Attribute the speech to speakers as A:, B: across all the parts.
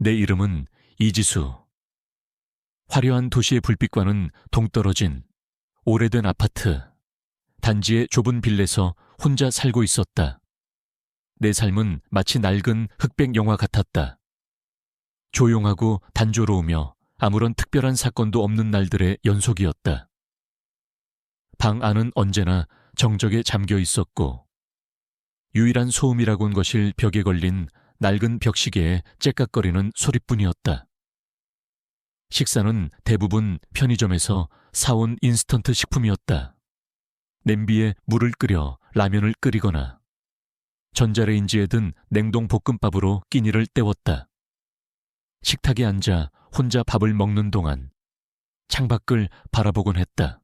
A: 내 이름은 이지수. 화려한 도시의 불빛과는 동떨어진 오래된 아파트, 단지의 좁은 빌에서 혼자 살고 있었다. 내 삶은 마치 낡은 흑백 영화 같았다. 조용하고 단조로우며 아무런 특별한 사건도 없는 날들의 연속이었다. 방 안은 언제나 정적에 잠겨 있었고 유일한 소음이라곤 것일 벽에 걸린 낡은 벽시계의 째깍거리는 소리뿐이었다. 식사는 대부분 편의점에서 사온 인스턴트 식품이었다. 냄비에 물을 끓여 라면을 끓이거나 전자레인지에 든 냉동 볶음밥으로 끼니를 때웠다. 식탁에 앉아 혼자 밥을 먹는 동안 창밖을 바라보곤 했다.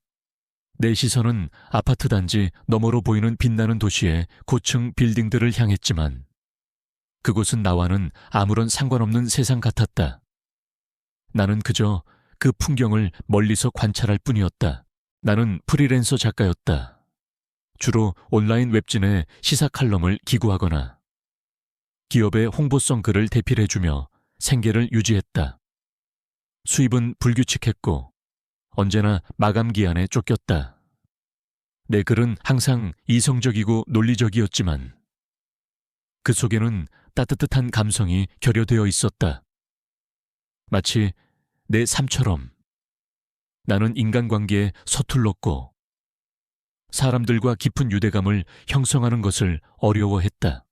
A: 내 시선은 아파트 단지 너머로 보이는 빛나는 도시의 고층 빌딩들을 향했지만 그곳은 나와는 아무런 상관없는 세상 같았다. 나는 그저 그 풍경을 멀리서 관찰할 뿐이었다. 나는 프리랜서 작가였다. 주로 온라인 웹진에 시사 칼럼을 기고하거나 기업의 홍보성 글을 대필해주며 생계를 유지했다. 수입은 불규칙했고 언제나 마감 기한에 쫓겼다. 내 글은 항상 이성적이고 논리적이었지만 그 속에는 따뜻한 감성이 결여되어 있었다. 마치 내 삶처럼 나는 인간관계에 서툴렀고 사람들과 깊은 유대감을 형성하는 것을 어려워했다.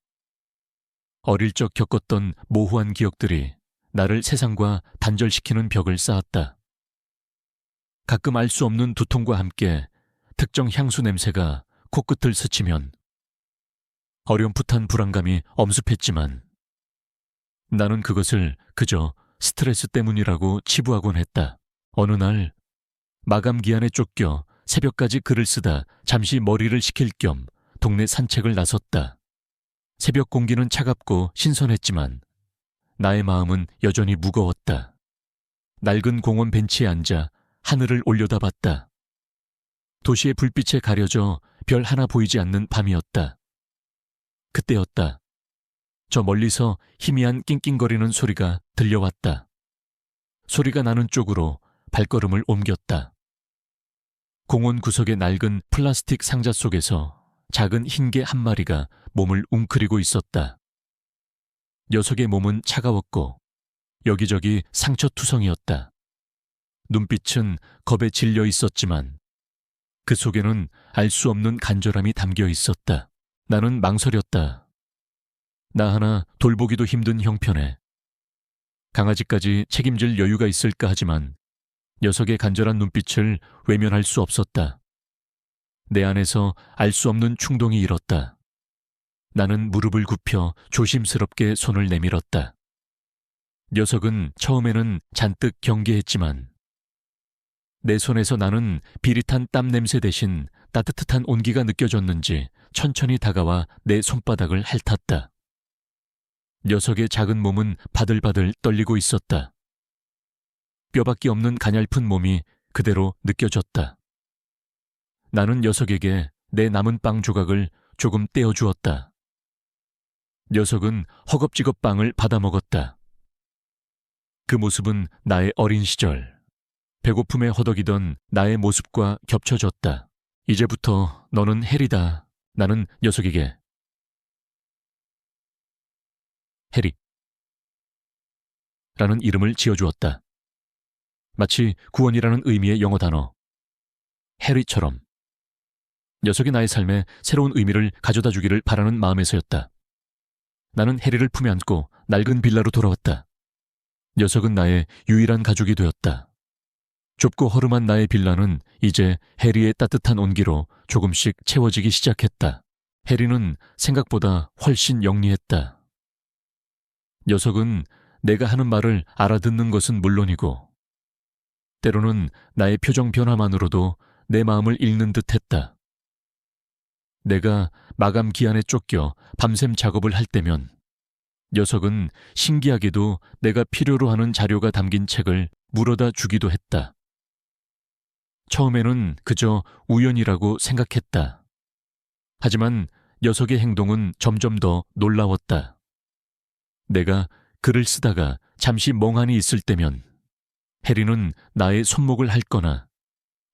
A: 어릴 적 겪었던 모호한 기억들이 나를 세상과 단절시키는 벽을 쌓았다. 가끔 알 수 없는 두통과 함께 특정 향수 냄새가 코끝을 스치면 어렴풋한 불안감이 엄습했지만 나는 그것을 그저 스트레스 때문이라고 치부하곤 했다. 어느 날 마감 기한에 쫓겨 새벽까지 글을 쓰다 잠시 머리를 식힐 겸 동네 산책을 나섰다. 새벽 공기는 차갑고 신선했지만 나의 마음은 여전히 무거웠다. 낡은 공원 벤치에 앉아 하늘을 올려다봤다. 도시의 불빛에 가려져 별 하나 보이지 않는 밤이었다. 그때였다. 저 멀리서 희미한 낑낑거리는 소리가 들려왔다. 소리가 나는 쪽으로 발걸음을 옮겼다. 공원 구석의 낡은 플라스틱 상자 속에서 작은 흰개 한 마리가 몸을 웅크리고 있었다. 녀석의 몸은 차가웠고 여기저기 상처투성이었다. 눈빛은 겁에 질려 있었지만 그 속에는 알 수 없는 간절함이 담겨 있었다. 나는 망설였다. 나 하나 돌보기도 힘든 형편에 강아지까지 책임질 여유가 있을까 하지만 녀석의 간절한 눈빛을 외면할 수 없었다. 내 안에서 알 수 없는 충동이 일었다. 나는 무릎을 굽혀 조심스럽게 손을 내밀었다. 녀석은 처음에는 잔뜩 경계했지만 내 손에서 나는 비릿한 땀 냄새 대신 따뜻한 온기가 느껴졌는지 천천히 다가와 내 손바닥을 핥았다. 녀석의 작은 몸은 바들바들 떨리고 있었다. 뼈밖에 없는 가냘픈 몸이 그대로 느껴졌다. 나는 녀석에게 내 남은 빵 조각을 조금 떼어주었다. 녀석은 허겁지겁 빵을 받아먹었다. 그 모습은 나의 어린 시절, 배고픔에 허덕이던 나의 모습과 겹쳐졌다. 이제부터 너는 해리다. 나는 녀석에게 해리 라는 이름을 지어주었다. 마치 구원이라는 의미의 영어 단어 해리처럼 녀석이 나의 삶에 새로운 의미를 가져다 주기를 바라는 마음에서였다. 나는 해리를 품에 안고 낡은 빌라로 돌아왔다. 녀석은 나의 유일한 가족이 되었다. 좁고 허름한 나의 빌라는 이제 해리의 따뜻한 온기로 조금씩 채워지기 시작했다. 해리는 생각보다 훨씬 영리했다. 녀석은 내가 하는 말을 알아듣는 것은 물론이고 때로는 나의 표정 변화만으로도 내 마음을 읽는 듯했다. 내가 마감 기한에 쫓겨 밤샘 작업을 할 때면 녀석은 신기하게도 내가 필요로 하는 자료가 담긴 책을 물어다 주기도 했다. 처음에는 그저 우연이라고 생각했다. 하지만 녀석의 행동은 점점 더 놀라웠다. 내가 글을 쓰다가 잠시 멍하니 있을 때면 해리는 나의 손목을 핥거나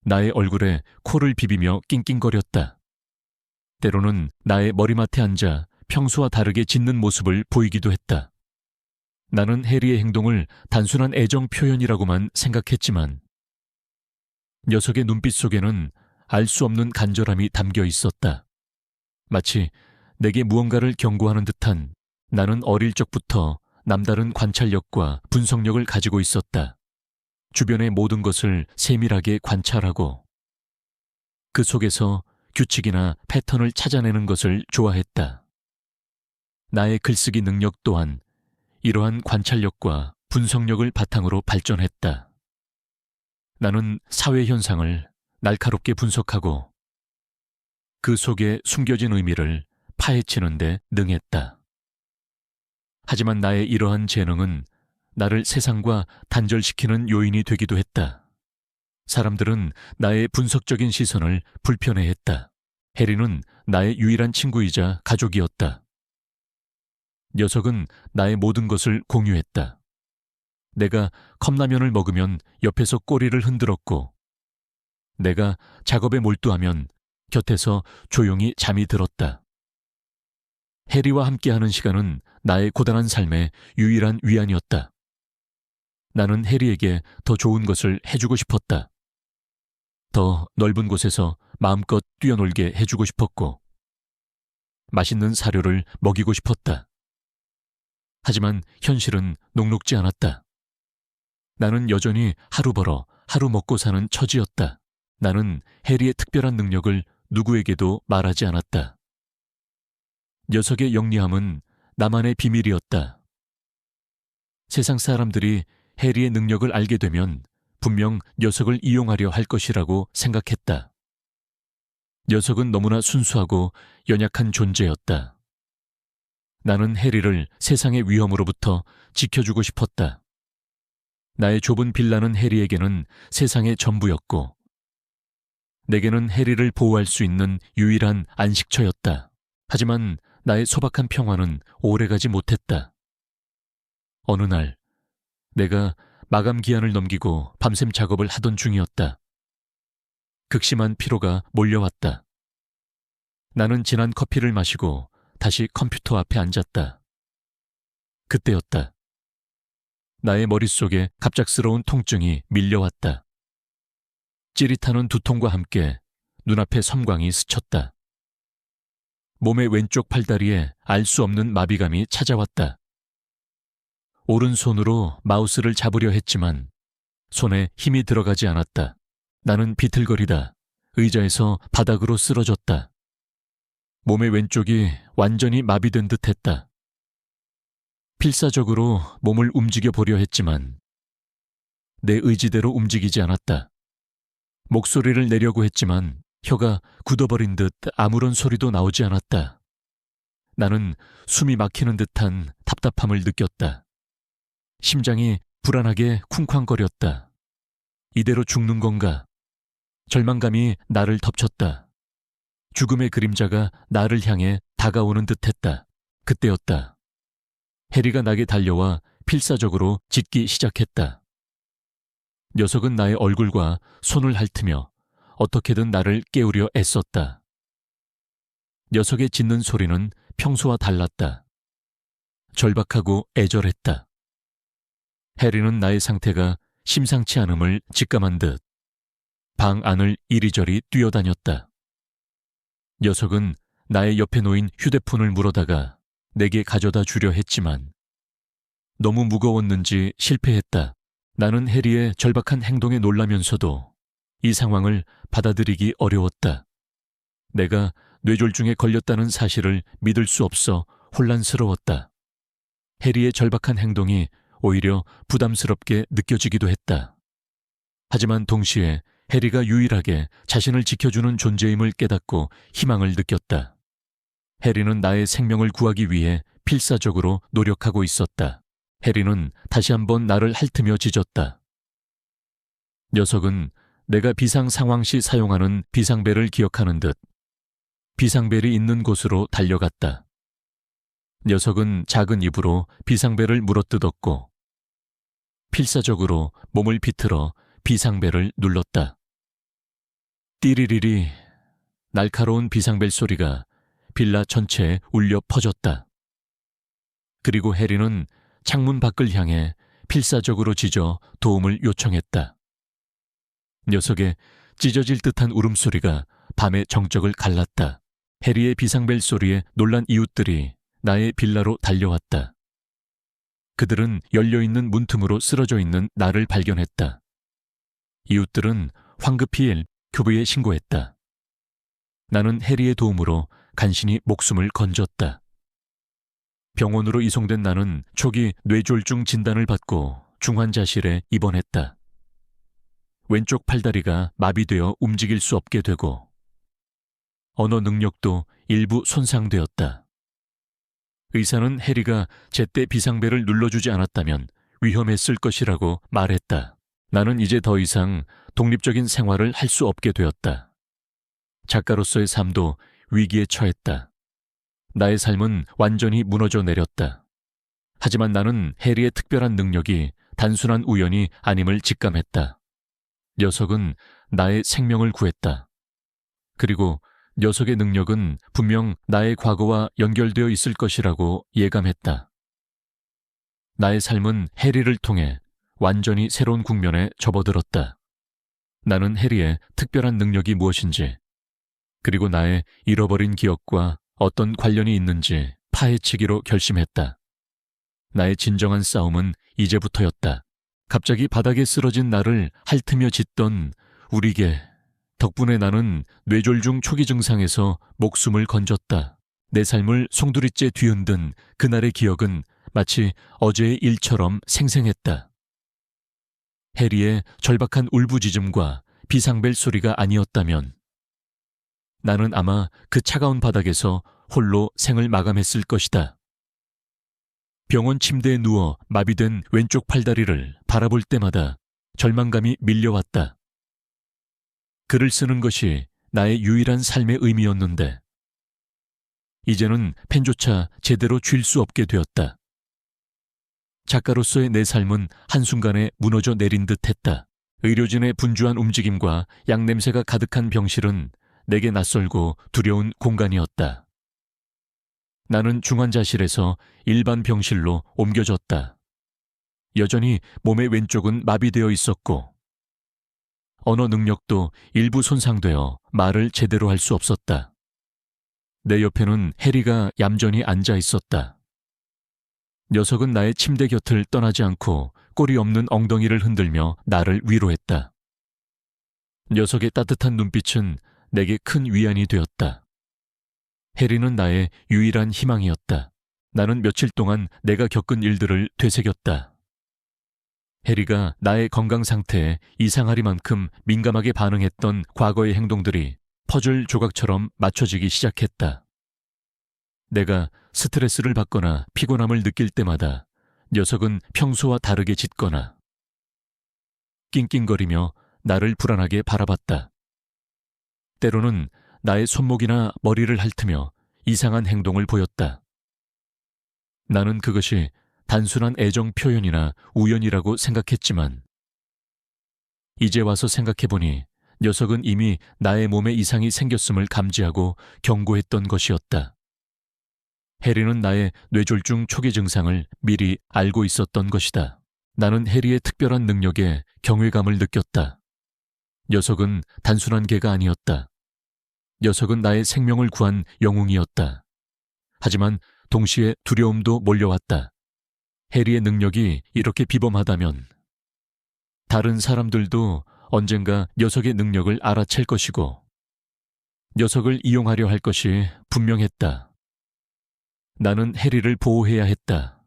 A: 나의 얼굴에 코를 비비며 낑낑거렸다. 때로는 나의 머리맡에 앉아 평소와 다르게 짖는 모습을 보이기도 했다. 나는 해리의 행동을 단순한 애정 표현이라고만 생각했지만 녀석의 눈빛 속에는 알 수 없는 간절함이 담겨 있었다. 마치 내게 무언가를 경고하는 듯한, 나는 어릴 적부터 남다른 관찰력과 분석력을 가지고 있었다. 주변의 모든 것을 세밀하게 관찰하고 그 속에서 규칙이나 패턴을 찾아내는 것을 좋아했다. 나의 글쓰기 능력 또한 이러한 관찰력과 분석력을 바탕으로 발전했다. 나는 사회 현상을 날카롭게 분석하고 그 속에 숨겨진 의미를 파헤치는 데 능했다. 하지만 나의 이러한 재능은 나를 세상과 단절시키는 요인이 되기도 했다. 사람들은 나의 분석적인 시선을 불편해했다. 해리는 나의 유일한 친구이자 가족이었다. 녀석은 나의 모든 것을 공유했다. 내가 컵라면을 먹으면 옆에서 꼬리를 흔들었고, 내가 작업에 몰두하면 곁에서 조용히 잠이 들었다. 해리와 함께하는 시간은 나의 고단한 삶의 유일한 위안이었다. 나는 해리에게 더 좋은 것을 해주고 싶었다. 더 넓은 곳에서 마음껏 뛰어놀게 해주고 싶었고, 맛있는 사료를 먹이고 싶었다. 하지만 현실은 녹록지 않았다. 나는 여전히 하루 벌어 하루 먹고 사는 처지였다. 나는 해리의 특별한 능력을 누구에게도 말하지 않았다. 녀석의 영리함은 나만의 비밀이었다. 세상 사람들이 해리의 능력을 알게 되면 분명 녀석을 이용하려 할 것이라고 생각했다. 녀석은 너무나 순수하고 연약한 존재였다. 나는 해리를 세상의 위험으로부터 지켜주고 싶었다. 나의 좁은 빌라는 해리에게는 세상의 전부였고, 내게는 해리를 보호할 수 있는 유일한 안식처였다. 하지만 나의 소박한 평화는 오래가지 못했다. 어느 날, 내가 마감 기한을 넘기고 밤샘 작업을 하던 중이었다. 극심한 피로가 몰려왔다. 나는 진한 커피를 마시고 다시 컴퓨터 앞에 앉았다. 그때였다. 나의 머릿속에 갑작스러운 통증이 밀려왔다. 찌릿하는 두통과 함께 눈앞에 섬광이 스쳤다. 몸의 왼쪽 팔다리에 알 수 없는 마비감이 찾아왔다. 오른손으로 마우스를 잡으려 했지만 손에 힘이 들어가지 않았다. 나는 비틀거리다 의자에서 바닥으로 쓰러졌다. 몸의 왼쪽이 완전히 마비된 듯 했다. 필사적으로 몸을 움직여 보려 했지만 내 의지대로 움직이지 않았다. 목소리를 내려고 했지만 혀가 굳어버린 듯 아무런 소리도 나오지 않았다. 나는 숨이 막히는 듯한 답답함을 느꼈다. 심장이 불안하게 쿵쾅거렸다. 이대로 죽는 건가? 절망감이 나를 덮쳤다. 죽음의 그림자가 나를 향해 다가오는 듯했다. 그때였다. 해리가 나게 달려와 필사적으로 짖기 시작했다. 녀석은 나의 얼굴과 손을 핥으며 어떻게든 나를 깨우려 애썼다. 녀석의 짖는 소리는 평소와 달랐다. 절박하고 애절했다. 해리는 나의 상태가 심상치 않음을 직감한 듯 방 안을 이리저리 뛰어다녔다. 녀석은 나의 옆에 놓인 휴대폰을 물어다가 내게 가져다 주려 했지만 너무 무거웠는지 실패했다. 나는 해리의 절박한 행동에 놀라면서도 이 상황을 받아들이기 어려웠다. 내가 뇌졸중에 걸렸다는 사실을 믿을 수 없어 혼란스러웠다. 해리의 절박한 행동이 오히려 부담스럽게 느껴지기도 했다. 하지만 동시에 해리가 유일하게 자신을 지켜주는 존재임을 깨닫고 희망을 느꼈다. 해리는 나의 생명을 구하기 위해 필사적으로 노력하고 있었다. 해리는 다시 한번 나를 핥으며 짖었다. 녀석은 내가 비상 상황 시 사용하는 비상벨을 기억하는 듯 비상벨이 있는 곳으로 달려갔다. 녀석은 작은 입으로 비상벨을 물어뜯었고 필사적으로 몸을 비틀어 비상벨을 눌렀다. 띠리리리 날카로운 비상벨 소리가 빌라 전체에 울려 퍼졌다. 그리고 해리는 창문 밖을 향해 필사적으로 짖어 도움을 요청했다. 녀석의 찢어질 듯한 울음소리가 밤의 정적을 갈랐다. 해리의 비상벨 소리에 놀란 이웃들이 나의 빌라로 달려왔다. 그들은 열려있는 문틈으로 쓰러져 있는 나를 발견했다. 이웃들은 황급히 교부에 신고했다. 나는 해리의 도움으로 간신히 목숨을 건졌다. 병원으로 이송된 나는 초기 뇌졸중 진단을 받고 중환자실에 입원했다. 왼쪽 팔다리가 마비되어 움직일 수 없게 되고 언어 능력도 일부 손상되었다. 의사는 해리가 제때 비상벨을 눌러주지 않았다면 위험했을 것이라고 말했다. 나는 이제 더 이상 독립적인 생활을 할 수 없게 되었다. 작가로서의 삶도 위기에 처했다. 나의 삶은 완전히 무너져 내렸다. 하지만 나는 해리의 특별한 능력이 단순한 우연이 아님을 직감했다. 녀석은 나의 생명을 구했다. 그리고 녀석의 능력은 분명 나의 과거와 연결되어 있을 것이라고 예감했다. 나의 삶은 해리를 통해 완전히 새로운 국면에 접어들었다. 나는 해리의 특별한 능력이 무엇인지, 그리고 나의 잃어버린 기억과 어떤 관련이 있는지 파헤치기로 결심했다. 나의 진정한 싸움은 이제부터였다. 갑자기 바닥에 쓰러진 나를 핥으며 짖던 우리 개. 덕분에 나는 뇌졸중 초기 증상에서 목숨을 건졌다. 내 삶을 송두리째 뒤흔든 그날의 기억은 마치 어제의 일처럼 생생했다. 해리의 절박한 울부짖음과 비상벨 소리가 아니었다면 나는 아마 그 차가운 바닥에서 홀로 생을 마감했을 것이다. 병원 침대에 누워 마비된 왼쪽 팔다리를 바라볼 때마다 절망감이 밀려왔다. 글을 쓰는 것이 나의 유일한 삶의 의미였는데 이제는 펜조차 제대로 쥘 수 없게 되었다. 작가로서의 내 삶은 한순간에 무너져 내린 듯 했다. 의료진의 분주한 움직임과 양냄새가 가득한 병실은 내게 낯설고 두려운 공간이었다. 나는 중환자실에서 일반 병실로 옮겨졌다. 여전히 몸의 왼쪽은 마비되어 있었고 언어 능력도 일부 손상되어 말을 제대로 할 수 없었다. 내 옆에는 해리가 얌전히 앉아 있었다. 녀석은 나의 침대 곁을 떠나지 않고 꼬리 없는 엉덩이를 흔들며 나를 위로했다. 녀석의 따뜻한 눈빛은 내게 큰 위안이 되었다. 해리는 나의 유일한 희망이었다. 나는 며칠 동안 내가 겪은 일들을 되새겼다. 해리가 나의 건강 상태에 이상하리만큼 민감하게 반응했던 과거의 행동들이 퍼즐 조각처럼 맞춰지기 시작했다. 내가 스트레스를 받거나 피곤함을 느낄 때마다 녀석은 평소와 다르게 짖거나 낑낑거리며 나를 불안하게 바라봤다. 때로는 나의 손목이나 머리를 핥으며 이상한 행동을 보였다. 나는 그것이 단순한 애정 표현이나 우연이라고 생각했지만 이제 와서 생각해보니 녀석은 이미 나의 몸에 이상이 생겼음을 감지하고 경고했던 것이었다. 해리는 나의 뇌졸중 초기 증상을 미리 알고 있었던 것이다. 나는 해리의 특별한 능력에 경외감을 느꼈다. 녀석은 단순한 개가 아니었다. 녀석은 나의 생명을 구한 영웅이었다. 하지만 동시에 두려움도 몰려왔다. 해리의 능력이 이렇게 비범하다면 다른 사람들도 언젠가 녀석의 능력을 알아챌 것이고 녀석을 이용하려 할 것이 분명했다. 나는 해리를 보호해야 했다.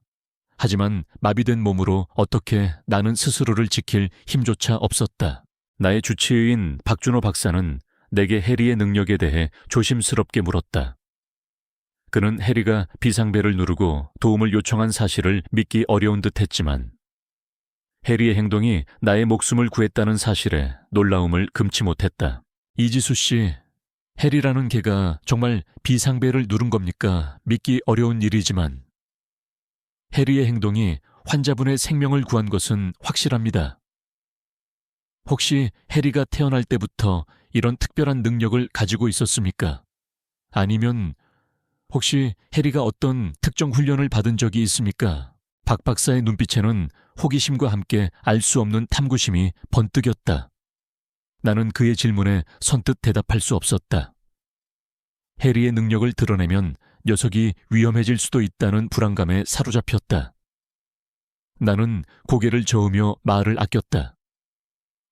A: 하지만 마비된 몸으로 어떻게 나는 스스로를 지킬 힘조차 없었다. 나의 주치의인 박준호 박사는 내게 해리의 능력에 대해 조심스럽게 물었다. 그는 해리가 비상벨을 누르고 도움을 요청한 사실을 믿기 어려운 듯 했지만 해리의 행동이 나의 목숨을 구했다는 사실에 놀라움을 금치 못했다. 이지수 씨, 해리라는 개가 정말 비상벨을 누른 겁니까? 믿기 어려운 일이지만 해리의 행동이 환자분의 생명을 구한 것은 확실합니다. 혹시 해리가 태어날 때부터 이런 특별한 능력을 가지고 있었습니까? 아니면 혹시 해리가 어떤 특정 훈련을 받은 적이 있습니까? 박 박사의 눈빛에는 호기심과 함께 알 수 없는 탐구심이 번뜩였다. 나는 그의 질문에 선뜻 대답할 수 없었다. 해리의 능력을 드러내면 녀석이 위험해질 수도 있다는 불안감에 사로잡혔다. 나는 고개를 저으며 말을 아꼈다.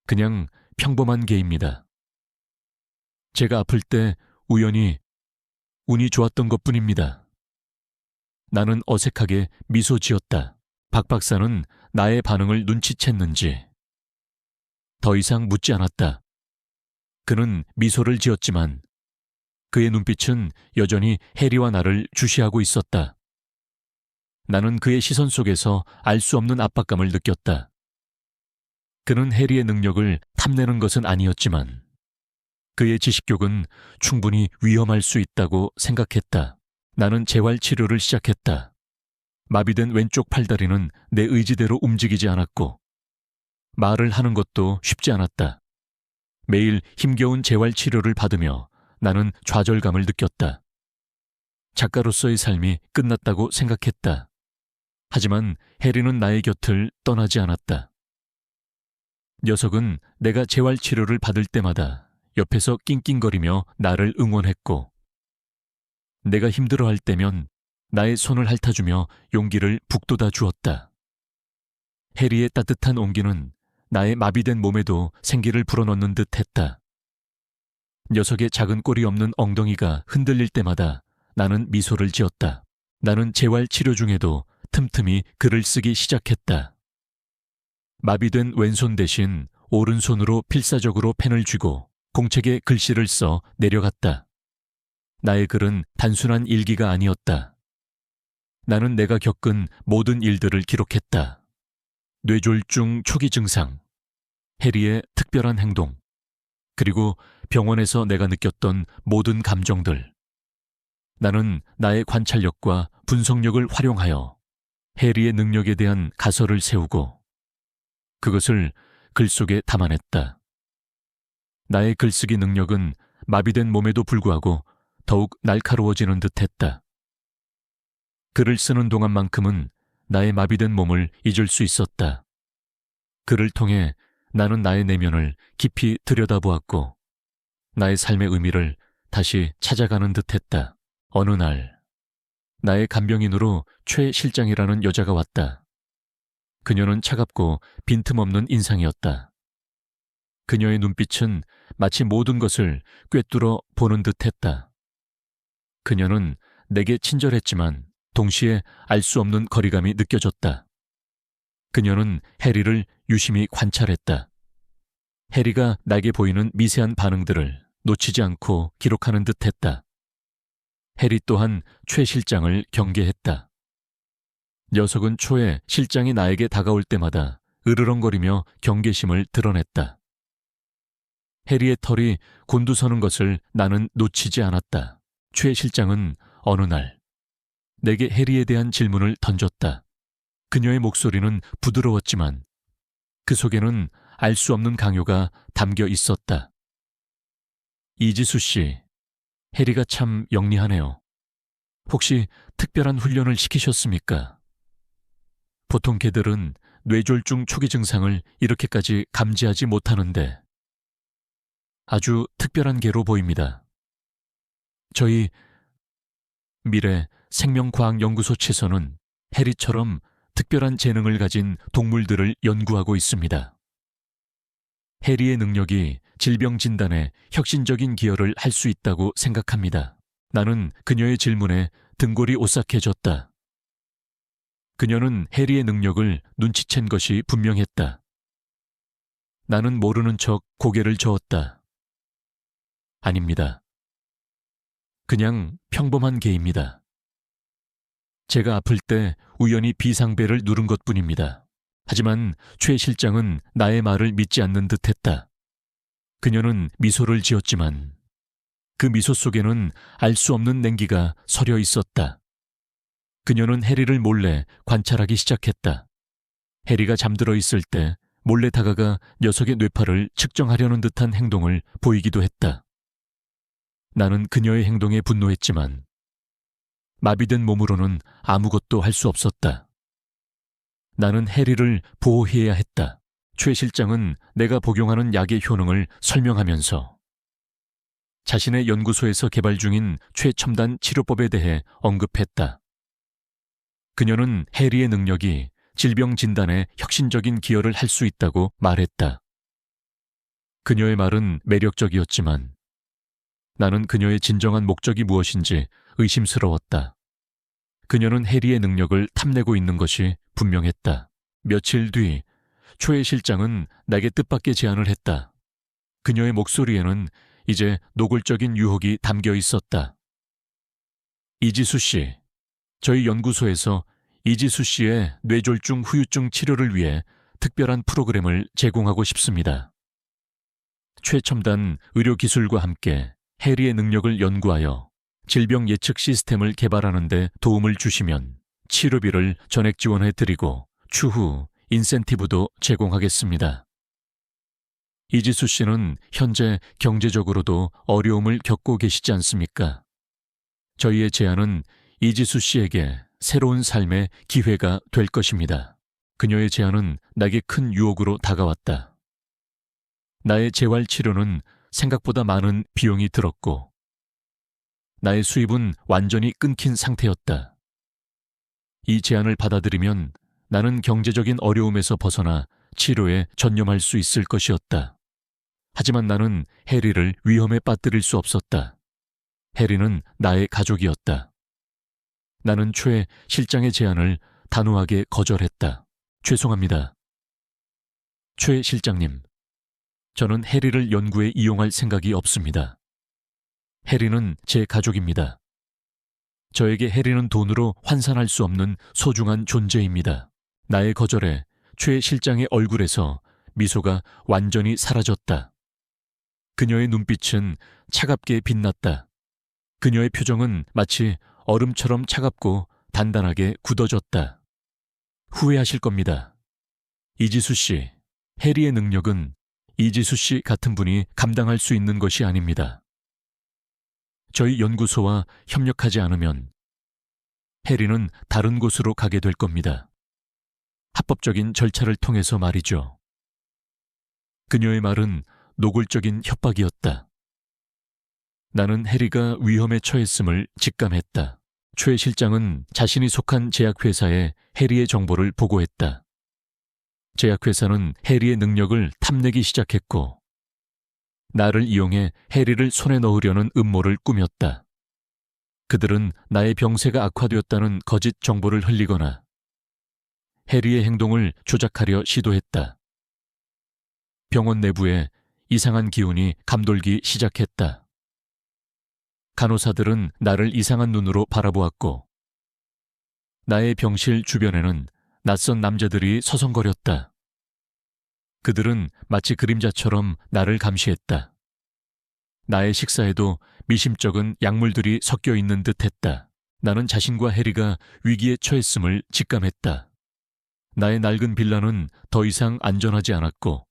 A: 그냥 평범한 개입니다. 제가 아플 때 우연히 운이 좋았던 것뿐입니다. 나는 어색하게 미소 지었다. 박 박사는 나의 반응을 눈치챘는지 더 이상 묻지 않았다. 그는 미소를 지었지만 그의 눈빛은 여전히 해리와 나를 주시하고 있었다. 나는 그의 시선 속에서 알 수 없는 압박감을 느꼈다. 그는 해리의 능력을 탐내는 것은 아니었지만 그의 지식욕은 충분히 위험할 수 있다고 생각했다. 나는 재활치료를 시작했다. 마비된 왼쪽 팔다리는 내 의지대로 움직이지 않았고 말을 하는 것도 쉽지 않았다. 매일 힘겨운 재활치료를 받으며 나는 좌절감을 느꼈다. 작가로서의 삶이 끝났다고 생각했다. 하지만 해리는 나의 곁을 떠나지 않았다. 녀석은 내가 재활치료를 받을 때마다 옆에서 낑낑거리며 나를 응원했고 내가 힘들어할 때면 나의 손을 핥아주며 용기를 북돋아 주었다. 해리의 따뜻한 온기는 나의 마비된 몸에도 생기를 불어넣는 듯 했다. 녀석의 작은 꼬리 없는 엉덩이가 흔들릴 때마다 나는 미소를 지었다. 나는 재활치료 중에도 틈틈이 글을 쓰기 시작했다. 마비된 왼손 대신 오른손으로 필사적으로 펜을 쥐고 공책에 글씨를 써 내려갔다. 나의 글은 단순한 일기가 아니었다. 나는 내가 겪은 모든 일들을 기록했다. 뇌졸중 초기 증상, 해리의 특별한 행동, 그리고 병원에서 내가 느꼈던 모든 감정들. 나는 나의 관찰력과 분석력을 활용하여 해리의 능력에 대한 가설을 세우고 그것을 글 속에 담아냈다. 나의 글쓰기 능력은 마비된 몸에도 불구하고 더욱 날카로워지는 듯했다. 글을 쓰는 동안만큼은 나의 마비된 몸을 잊을 수 있었다. 글을 통해 나는 나의 내면을 깊이 들여다보았고 나의 삶의 의미를 다시 찾아가는 듯했다. 어느 날 나의 간병인으로 최 실장이라는 여자가 왔다. 그녀는 차갑고 빈틈없는 인상이었다. 그녀의 눈빛은 마치 모든 것을 꿰뚫어 보는 듯했다. 그녀는 내게 친절했지만 동시에 알 수 없는 거리감이 느껴졌다. 그녀는 해리를 유심히 관찰했다. 해리가 나에게 보이는 미세한 반응들을 놓치지 않고 기록하는 듯했다. 해리 또한 최 실장을 경계했다. 녀석은 초에 실장이 나에게 다가올 때마다 으르렁거리며 경계심을 드러냈다. 해리의 털이 곤두서는 것을 나는 놓치지 않았다. 최 실장은 어느 날 내게 해리에 대한 질문을 던졌다. 그녀의 목소리는 부드러웠지만 그 속에는 알 수 없는 강요가 담겨 있었다. 이지수 씨, 해리가 참 영리하네요. 혹시 특별한 훈련을 시키셨습니까? 보통 개들은 뇌졸중 초기 증상을 이렇게까지 감지하지 못하는데 아주 특별한 개로 보입니다. 저희 미래 생명과학연구소 측에서는 해리처럼 특별한 재능을 가진 동물들을 연구하고 있습니다. 해리의 능력이 질병 진단에 혁신적인 기여를 할 수 있다고 생각합니다. 나는 그녀의 질문에 등골이 오싹해졌다. 그녀는 해리의 능력을 눈치챈 것이 분명했다. 나는 모르는 척 고개를 저었다. 아닙니다. 그냥 평범한 개입니다. 제가 아플 때 우연히 비상벨을 누른 것뿐입니다. 하지만 최 실장은 나의 말을 믿지 않는 듯했다. 그녀는 미소를 지었지만 그 미소 속에는 알 수 없는 냉기가 서려 있었다. 그녀는 해리를 몰래 관찰하기 시작했다. 해리가 잠들어 있을 때 몰래 다가가 녀석의 뇌파를 측정하려는 듯한 행동을 보이기도 했다. 나는 그녀의 행동에 분노했지만 마비된 몸으로는 아무것도 할 수 없었다. 나는 해리를 보호해야 했다. 최 실장은 내가 복용하는 약의 효능을 설명하면서 자신의 연구소에서 개발 중인 최첨단 치료법에 대해 언급했다. 그녀는 해리의 능력이 질병 진단에 혁신적인 기여를 할 수 있다고 말했다. 그녀의 말은 매력적이었지만 나는 그녀의 진정한 목적이 무엇인지 의심스러웠다. 그녀는 해리의 능력을 탐내고 있는 것이 분명했다. 며칠 뒤 초의 실장은 내게 뜻밖의 제안을 했다. 그녀의 목소리에는 이제 노골적인 유혹이 담겨 있었다. 이지수 씨, 저희 연구소에서 이지수 씨의 뇌졸중 후유증 치료를 위해 특별한 프로그램을 제공하고 싶습니다. 최첨단 의료기술과 함께 해리의 능력을 연구하여 질병 예측 시스템을 개발하는 데 도움을 주시면 치료비를 전액 지원해드리고 추후 인센티브도 제공하겠습니다. 이지수 씨는 현재 경제적으로도 어려움을 겪고 계시지 않습니까? 저희의 제안은 이지수 씨에게 새로운 삶의 기회가 될 것입니다. 그녀의 제안은 내게 큰 유혹으로 다가왔다. 나의 재활 치료는 생각보다 많은 비용이 들었고 나의 수입은 완전히 끊긴 상태였다. 이 제안을 받아들이면 나는 경제적인 어려움에서 벗어나 치료에 전념할 수 있을 것이었다. 하지만 나는 해리를 위험에 빠뜨릴 수 없었다. 해리는 나의 가족이었다. 나는 최 실장의 제안을 단호하게 거절했다. 죄송합니다. 최 실장님, 저는 해리를 연구에 이용할 생각이 없습니다. 해리는 제 가족입니다. 저에게 해리는 돈으로 환산할 수 없는 소중한 존재입니다. 나의 거절에 최 실장의 얼굴에서 미소가 완전히 사라졌다. 그녀의 눈빛은 차갑게 빛났다. 그녀의 표정은 마치 얼음처럼 차갑고 단단하게 굳어졌다. 후회하실 겁니다. 이지수 씨, 해리의 능력은 이지수 씨 같은 분이 감당할 수 있는 것이 아닙니다. 저희 연구소와 협력하지 않으면 해리는 다른 곳으로 가게 될 겁니다. 합법적인 절차를 통해서 말이죠. 그녀의 말은 노골적인 협박이었다. 나는 해리가 위험에 처했음을 직감했다. 최 실장은 자신이 속한 제약회사에 해리의 정보를 보고했다. 제약회사는 해리의 능력을 탐내기 시작했고 나를 이용해 해리를 손에 넣으려는 음모를 꾸몄다. 그들은 나의 병세가 악화되었다는 거짓 정보를 흘리거나 해리의 행동을 조작하려 시도했다. 병원 내부에 이상한 기운이 감돌기 시작했다. 간호사들은 나를 이상한 눈으로 바라보았고 나의 병실 주변에는 낯선 남자들이 서성거렸다. 그들은 마치 그림자처럼 나를 감시했다. 나의 식사에도 미심쩍은 약물들이 섞여 있는 듯했다. 나는 자신과 해리가 위기에 처했음을 직감했다. 나의 낡은 빌라는 더 이상 안전하지 않았고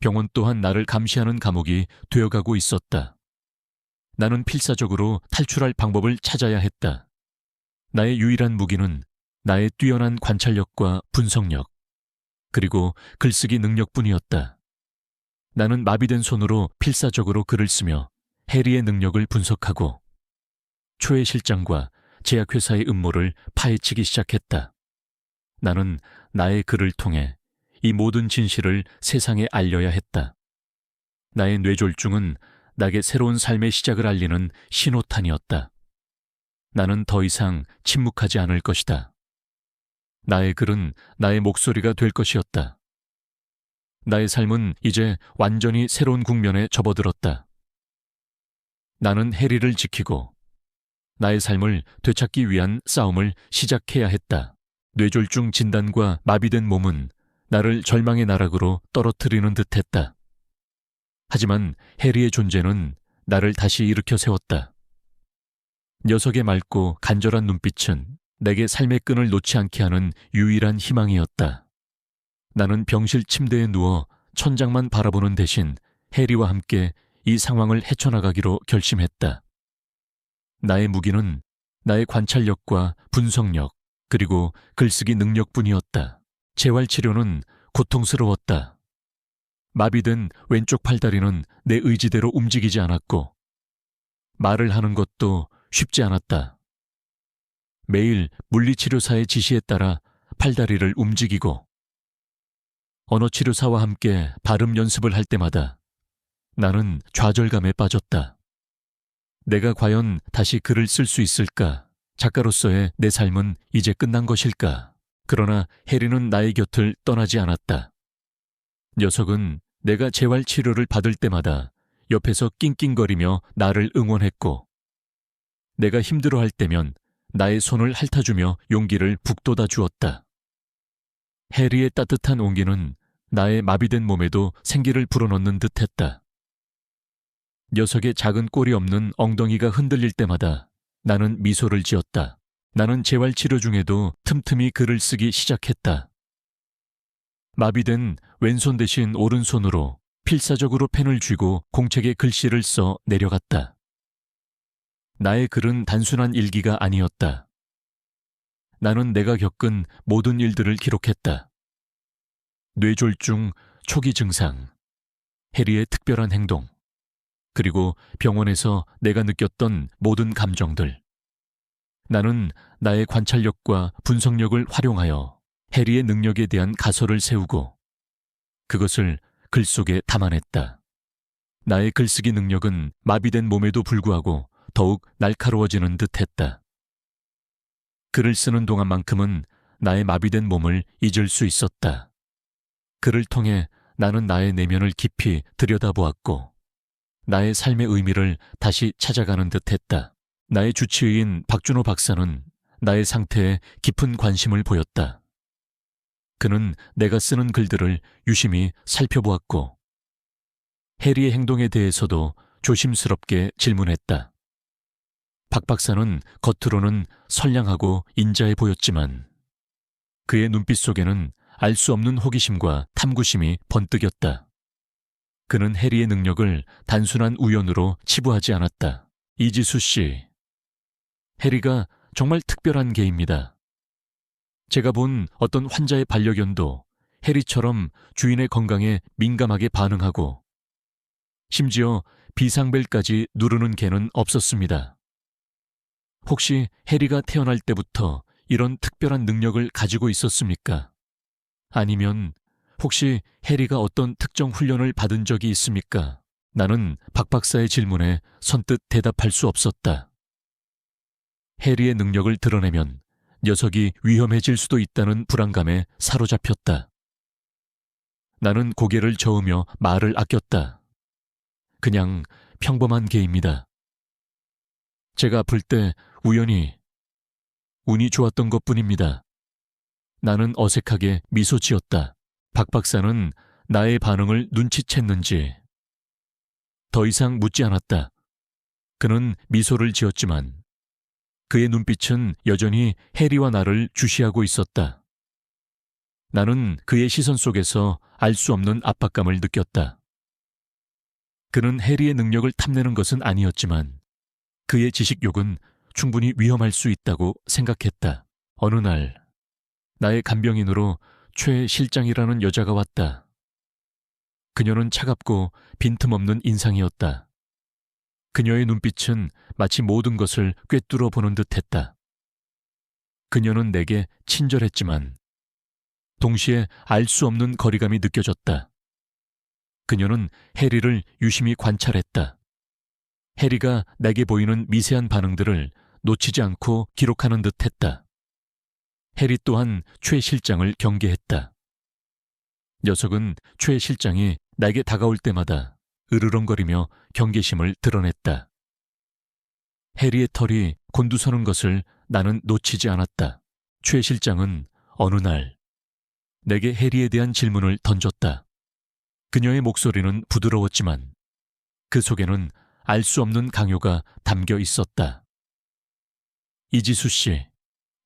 A: 병원 또한 나를 감시하는 감옥이 되어가고 있었다. 나는 필사적으로 탈출할 방법을 찾아야 했다. 나의 유일한 무기는 나의 뛰어난 관찰력과 분석력, 그리고 글쓰기 능력뿐이었다. 나는 마비된 손으로 필사적으로 글을 쓰며 해리의 능력을 분석하고 초의 실장과 제약회사의 음모를 파헤치기 시작했다. 나는 나의 글을 통해 이 모든 진실을 세상에 알려야 했다. 나의 뇌졸중은 나에게 새로운 삶의 시작을 알리는 신호탄이었다. 나는 더 이상 침묵하지 않을 것이다. 나의 글은 나의 목소리가 될 것이었다. 나의 삶은 이제 완전히 새로운 국면에 접어들었다. 나는 해리를 지키고 나의 삶을 되찾기 위한 싸움을 시작해야 했다. 뇌졸중 진단과 마비된 몸은 나를 절망의 나락으로 떨어뜨리는 듯했다. 하지만 해리의 존재는 나를 다시 일으켜 세웠다. 녀석의 맑고 간절한 눈빛은 내게 삶의 끈을 놓지 않게 하는 유일한 희망이었다. 나는 병실 침대에 누워 천장만 바라보는 대신 해리와 함께 이 상황을 헤쳐나가기로 결심했다. 나의 무기는 나의 관찰력과 분석력, 그리고 글쓰기 능력뿐이었다. 재활치료는 고통스러웠다. 마비된 왼쪽 팔다리는 내 의지대로 움직이지 않았고, 말을 하는 것도 쉽지 않았다. 매일 물리치료사의 지시에 따라 팔다리를 움직이고, 언어치료사와 함께 발음 연습을 할 때마다 나는 좌절감에 빠졌다. 내가 과연 다시 글을 쓸 수 있을까? 작가로서의 내 삶은 이제 끝난 것일까? 그러나 해리는 나의 곁을 떠나지 않았다. 녀석은 내가 재활치료를 받을 때마다 옆에서 낑낑거리며 나를 응원했고, 내가 힘들어할 때면 나의 손을 핥아주며 용기를 북돋아 주었다. 해리의 따뜻한 온기는 나의 마비된 몸에도 생기를 불어넣는 듯했다. 녀석의 작은 꼬리 없는 엉덩이가 흔들릴 때마다 나는 미소를 지었다. 나는 재활치료 중에도 틈틈이 글을 쓰기 시작했다. 마비된 왼손 대신 오른손으로 필사적으로 펜을 쥐고 공책에 글씨를 써 내려갔다. 나의 글은 단순한 일기가 아니었다. 나는 내가 겪은 모든 일들을 기록했다. 뇌졸중 초기 증상, 해리의 특별한 행동, 그리고 병원에서 내가 느꼈던 모든 감정들. 나는 나의 관찰력과 분석력을 활용하여 해리의 능력에 대한 가설을 세우고 그것을 글 속에 담아냈다. 나의 글쓰기 능력은 마비된 몸에도 불구하고 더욱 날카로워지는 듯했다. 글을 쓰는 동안만큼은 나의 마비된 몸을 잊을 수 있었다. 글을 통해 나는 나의 내면을 깊이 들여다보았고 나의 삶의 의미를 다시 찾아가는 듯했다. 나의 주치의인 박준호 박사는 나의 상태에 깊은 관심을 보였다. 그는 내가 쓰는 글들을 유심히 살펴보았고 해리의 행동에 대해서도 조심스럽게 질문했다. 박 박사는 겉으로는 선량하고 인자해 보였지만 그의 눈빛 속에는 알 수 없는 호기심과 탐구심이 번뜩였다. 그는 해리의 능력을 단순한 우연으로 치부하지 않았다. 이지수 씨, 해리가 정말 특별한 개입니다. 제가 본 어떤 환자의 반려견도 해리처럼 주인의 건강에 민감하게 반응하고 심지어 비상벨까지 누르는 개는 없었습니다. 혹시 해리가 태어날 때부터 이런 특별한 능력을 가지고 있었습니까? 아니면 혹시 해리가 어떤 특정 훈련을 받은 적이 있습니까? 나는 박 박사의 질문에 선뜻 대답할 수 없었다. 해리의 능력을 드러내면 녀석이 위험해질 수도 있다는 불안감에 사로잡혔다. 나는 고개를 저으며 말을 아꼈다. 그냥 평범한 개입니다. 제가 아플 때 우연히 운이 좋았던 것뿐입니다. 나는 어색하게 미소 지었다. 박 박사는 나의 반응을 눈치챘는지 더 이상 묻지 않았다. 그는 미소를 지었지만 그의 눈빛은 여전히 해리와 나를 주시하고 있었다. 나는 그의 시선 속에서 알 수 없는 압박감을 느꼈다. 그는 해리의 능력을 탐내는 것은 아니었지만 그의 지식욕은 충분히 위험할 수 있다고 생각했다. 어느 날 나의 간병인으로 최 실장이라는 여자가 왔다. 그녀는 차갑고 빈틈없는 인상이었다. 그녀의 눈빛은 마치 모든 것을 꿰뚫어 보는 듯했다. 그녀는 내게 친절했지만 동시에 알 수 없는 거리감이 느껴졌다. 그녀는 해리를 유심히 관찰했다. 해리가 내게 보이는 미세한 반응들을 놓치지 않고 기록하는 듯했다. 해리 또한 최 실장을 경계했다. 녀석은 최 실장이 내게 다가올 때마다 으르렁거리며 경계심을 드러냈다. 해리의 털이 곤두서는 것을 나는 놓치지 않았다. 최 실장은 어느 날 내게 해리에 대한 질문을 던졌다. 그녀의 목소리는 부드러웠지만 그 속에는 알 수 없는 강요가 담겨 있었다. 이지수 씨,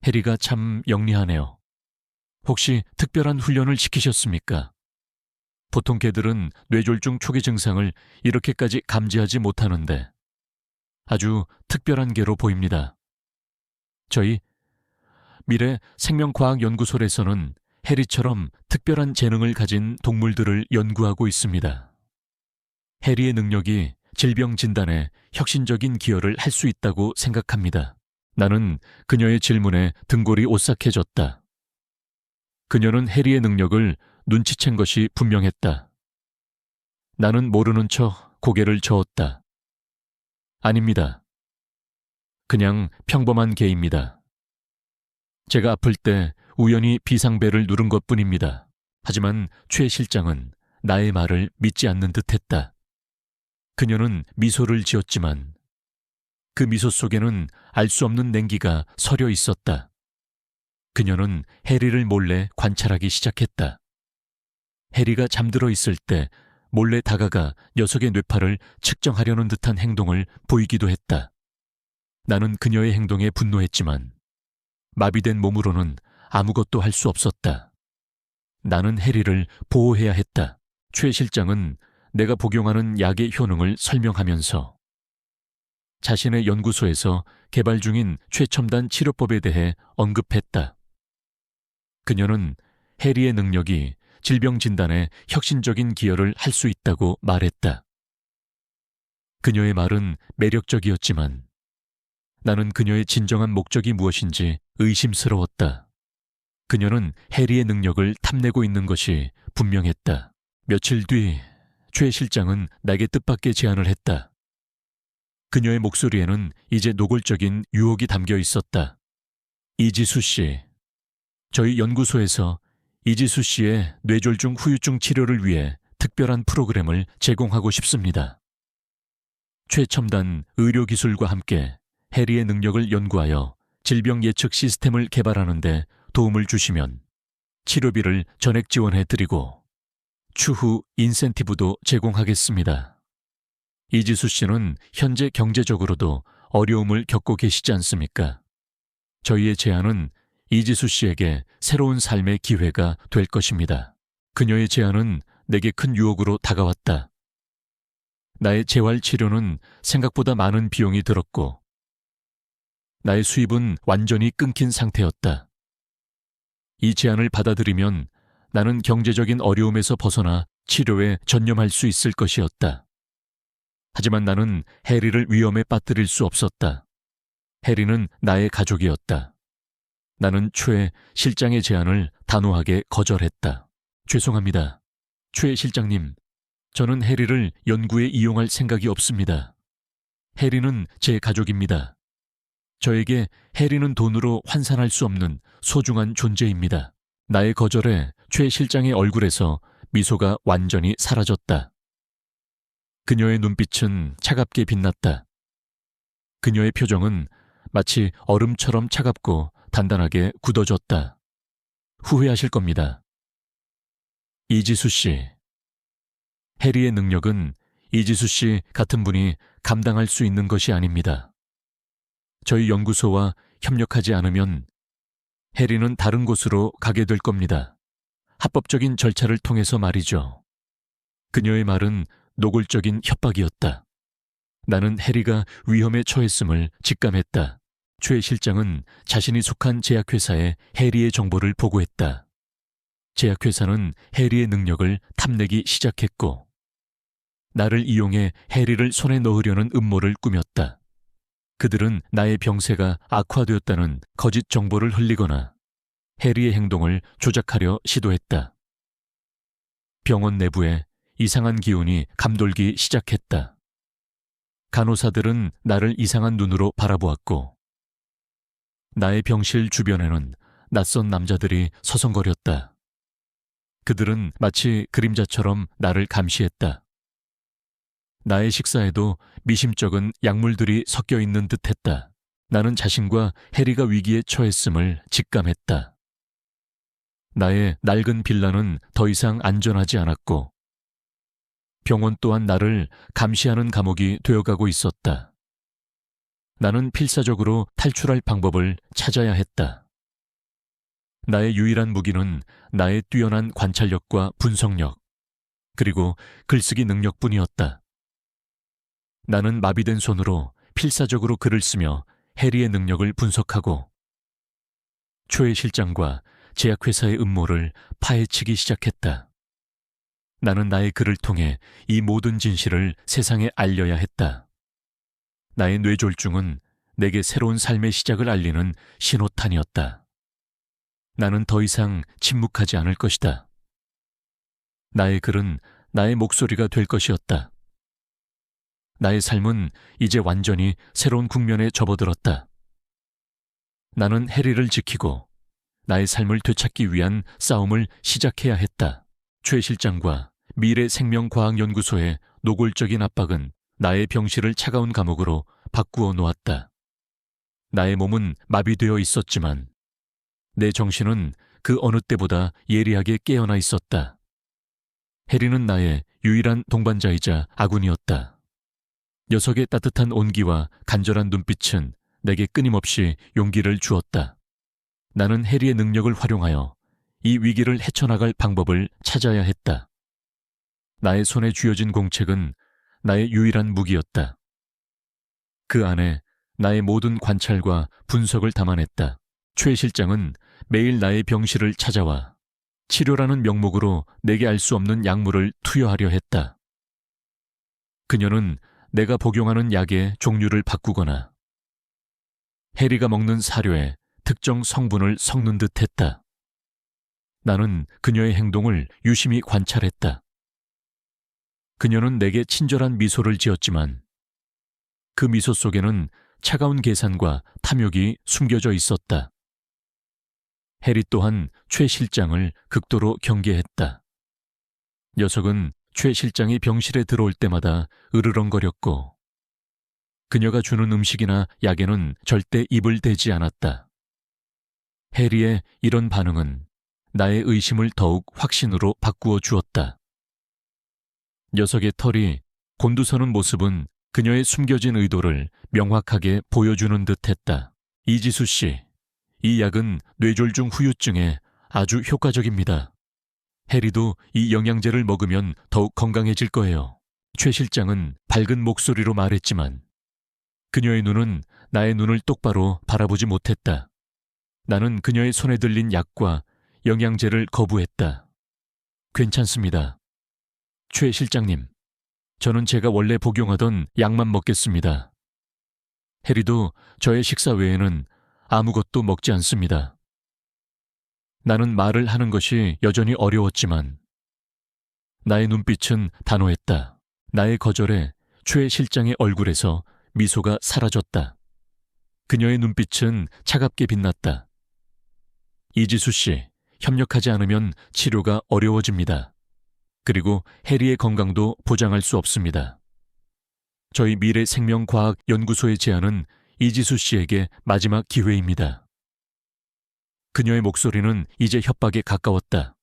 A: 해리가 참 영리하네요. 혹시 특별한 훈련을 시키셨습니까? 보통 개들은 뇌졸중 초기 증상을 이렇게까지 감지하지 못하는데 아주 특별한 개로 보입니다. 저희 미래 생명과학연구소에서는 해리처럼 특별한 재능을 가진 동물들을 연구하고 있습니다. 해리의 능력이 질병 진단에 혁신적인 기여를 할 수 있다고 생각합니다. 나는 그녀의 질문에 등골이 오싹해졌다. 그녀는 해리의 능력을 눈치챈 것이 분명했다. 나는 모르는 척 고개를 저었다. 아닙니다. 그냥 평범한 개입니다. 제가 아플 때 우연히 비상벨을 누른 것뿐입니다. 하지만 최 실장은 나의 말을 믿지 않는 듯했다. 그녀는 미소를 지었지만 그 미소 속에는 알 수 없는 냉기가 서려 있었다. 그녀는 해리를 몰래 관찰하기 시작했다. 해리가 잠들어 있을 때 몰래 다가가 녀석의 뇌파를 측정하려는 듯한 행동을 보이기도 했다. 나는 그녀의 행동에 분노했지만 마비된 몸으로는 아무것도 할 수 없었다. 나는 해리를 보호해야 했다. 최 실장은 내가 복용하는 약의 효능을 설명하면서 자신의 연구소에서 개발 중인 최첨단 치료법에 대해 언급했다. 그녀는 해리의 능력이 질병 진단에 혁신적인 기여를 할 수 있다고 말했다. 그녀의 말은 매력적이었지만 나는 그녀의 진정한 목적이 무엇인지 의심스러웠다. 그녀는 해리의 능력을 탐내고 있는 것이 분명했다. 며칠 뒤 최 실장은 내게 뜻밖의 제안을 했다. 그녀의 목소리에는 이제 노골적인 유혹이 담겨 있었다. 이지수 씨, 저희 연구소에서 이지수 씨의 뇌졸중 후유증 치료를 위해 특별한 프로그램을 제공하고 싶습니다. 최첨단 의료기술과 함께 해리의 능력을 연구하여 질병 예측 시스템을 개발하는 데 도움을 주시면 치료비를 전액 지원해드리고 추후 인센티브도 제공하겠습니다. 이지수 씨는 현재 경제적으로도 어려움을 겪고 계시지 않습니까? 저희의 제안은 이지수 씨에게 새로운 삶의 기회가 될 것입니다. 그녀의 제안은 내게 큰 유혹으로 다가왔다. 나의 재활 치료는 생각보다 많은 비용이 들었고 나의 수입은 완전히 끊긴 상태였다. 이 제안을 받아들이면 나는 경제적인 어려움에서 벗어나 치료에 전념할 수 있을 것이었다. 하지만 나는 해리를 위험에 빠뜨릴 수 없었다. 해리는 나의 가족이었다. 나는 최 실장의 제안을 단호하게 거절했다. 죄송합니다. 최 실장님, 저는 해리를 연구에 이용할 생각이 없습니다. 해리는 제 가족입니다. 저에게 해리는 돈으로 환산할 수 없는 소중한 존재입니다. 나의 거절에 최 실장의 얼굴에서 미소가 완전히 사라졌다. 그녀의 눈빛은 차갑게 빛났다. 그녀의 표정은 마치 얼음처럼 차갑고 단단하게 굳어졌다. 후회하실 겁니다. 이지수 씨. 해리의 능력은 이지수 씨 같은 분이 감당할 수 있는 것이 아닙니다. 저희 연구소와 협력하지 않으면 해리는 다른 곳으로 가게 될 겁니다. 합법적인 절차를 통해서 말이죠. 그녀의 말은 노골적인 협박이었다. 나는 해리가 위험에 처했음을 직감했다. 최 실장은 자신이 속한 제약회사에 해리의 정보를 보고했다. 제약회사는 해리의 능력을 탐내기 시작했고 나를 이용해 해리를 손에 넣으려는 음모를 꾸몄다. 그들은 나의 병세가 악화되었다는 거짓 정보를 흘리거나 해리의 행동을 조작하려 시도했다. 병원 내부에 이상한 기운이 감돌기 시작했다. 간호사들은 나를 이상한 눈으로 바라보았고 나의 병실 주변에는 낯선 남자들이 서성거렸다. 그들은 마치 그림자처럼 나를 감시했다. 나의 식사에도 미심쩍은 약물들이 섞여 있는 듯했다. 나는 자신과 해리가 위기에 처했음을 직감했다. 나의 낡은 빌라는 더 이상 안전하지 않았고 병원 또한 나를 감시하는 감옥이 되어가고 있었다. 나는 필사적으로 탈출할 방법을 찾아야 했다. 나의 유일한 무기는 나의 뛰어난 관찰력과 분석력, 그리고 글쓰기 능력뿐이었다. 나는 마비된 손으로 필사적으로 글을 쓰며 해리의 능력을 분석하고 초의 실장과 제약회사의 음모를 파헤치기 시작했다. 나는 나의 글을 통해 이 모든 진실을 세상에 알려야 했다. 나의 뇌졸중은 내게 새로운 삶의 시작을 알리는 신호탄이었다. 나는 더 이상 침묵하지 않을 것이다. 나의 글은 나의 목소리가 될 것이었다. 나의 삶은 이제 완전히 새로운 국면에 접어들었다. 나는 해리를 지키고 나의 삶을 되찾기 위한 싸움을 시작해야 했다. 최 실장과 미래생명과학연구소의 노골적인 압박은 나의 병실을 차가운 감옥으로 바꾸어 놓았다. 나의 몸은 마비되어 있었지만 내 정신은 그 어느 때보다 예리하게 깨어나 있었다. 해리는 나의 유일한 동반자이자 아군이었다. 녀석의 따뜻한 온기와 간절한 눈빛은 내게 끊임없이 용기를 주었다. 나는 해리의 능력을 활용하여 이 위기를 헤쳐나갈 방법을 찾아야 했다. 나의 손에 쥐어진 공책은 나의 유일한 무기였다. 그 안에 나의 모든 관찰과 분석을 담아냈다. 최 실장은 매일 나의 병실을 찾아와 치료라는 명목으로 내게 알 수 없는 약물을 투여하려 했다. 그녀는 내가 복용하는 약의 종류를 바꾸거나 해리가 먹는 사료에 특정 성분을 섞는 듯 했다. 나는 그녀의 행동을 유심히 관찰했다. 그녀는 내게 친절한 미소를 지었지만 그 미소 속에는 차가운 계산과 탐욕이 숨겨져 있었다. 해리 또한 최 실장을 극도로 경계했다. 녀석은 최 실장이 병실에 들어올 때마다 으르렁거렸고 그녀가 주는 음식이나 약에는 절대 입을 대지 않았다. 해리의 이런 반응은 나의 의심을 더욱 확신으로 바꾸어 주었다. 녀석의 털이 곤두서는 모습은 그녀의 숨겨진 의도를 명확하게 보여주는 듯했다. 이지수 씨, 이 약은 뇌졸중 후유증에 아주 효과적입니다. 해리도 이 영양제를 먹으면 더욱 건강해질 거예요. 최 실장은 밝은 목소리로 말했지만 그녀의 눈은 나의 눈을 똑바로 바라보지 못했다. 나는 그녀의 손에 들린 약과 영양제를 거부했다. 괜찮습니다. 최 실장님, 저는 제가 원래 복용하던 약만 먹겠습니다. 해리도 저의 식사 외에는 아무것도 먹지 않습니다. 나는 말을 하는 것이 여전히 어려웠지만 나의 눈빛은 단호했다. 나의 거절에 최 실장의 얼굴에서 미소가 사라졌다. 그녀의 눈빛은 차갑게 빛났다. 이지수 씨, 협력하지 않으면 치료가 어려워집니다. 그리고 해리의 건강도 보장할 수 없습니다. 저희 미래생명과학연구소의 제안은 이지수 씨에게 마지막 기회입니다. 그녀의 목소리는 이제 협박에 가까웠다.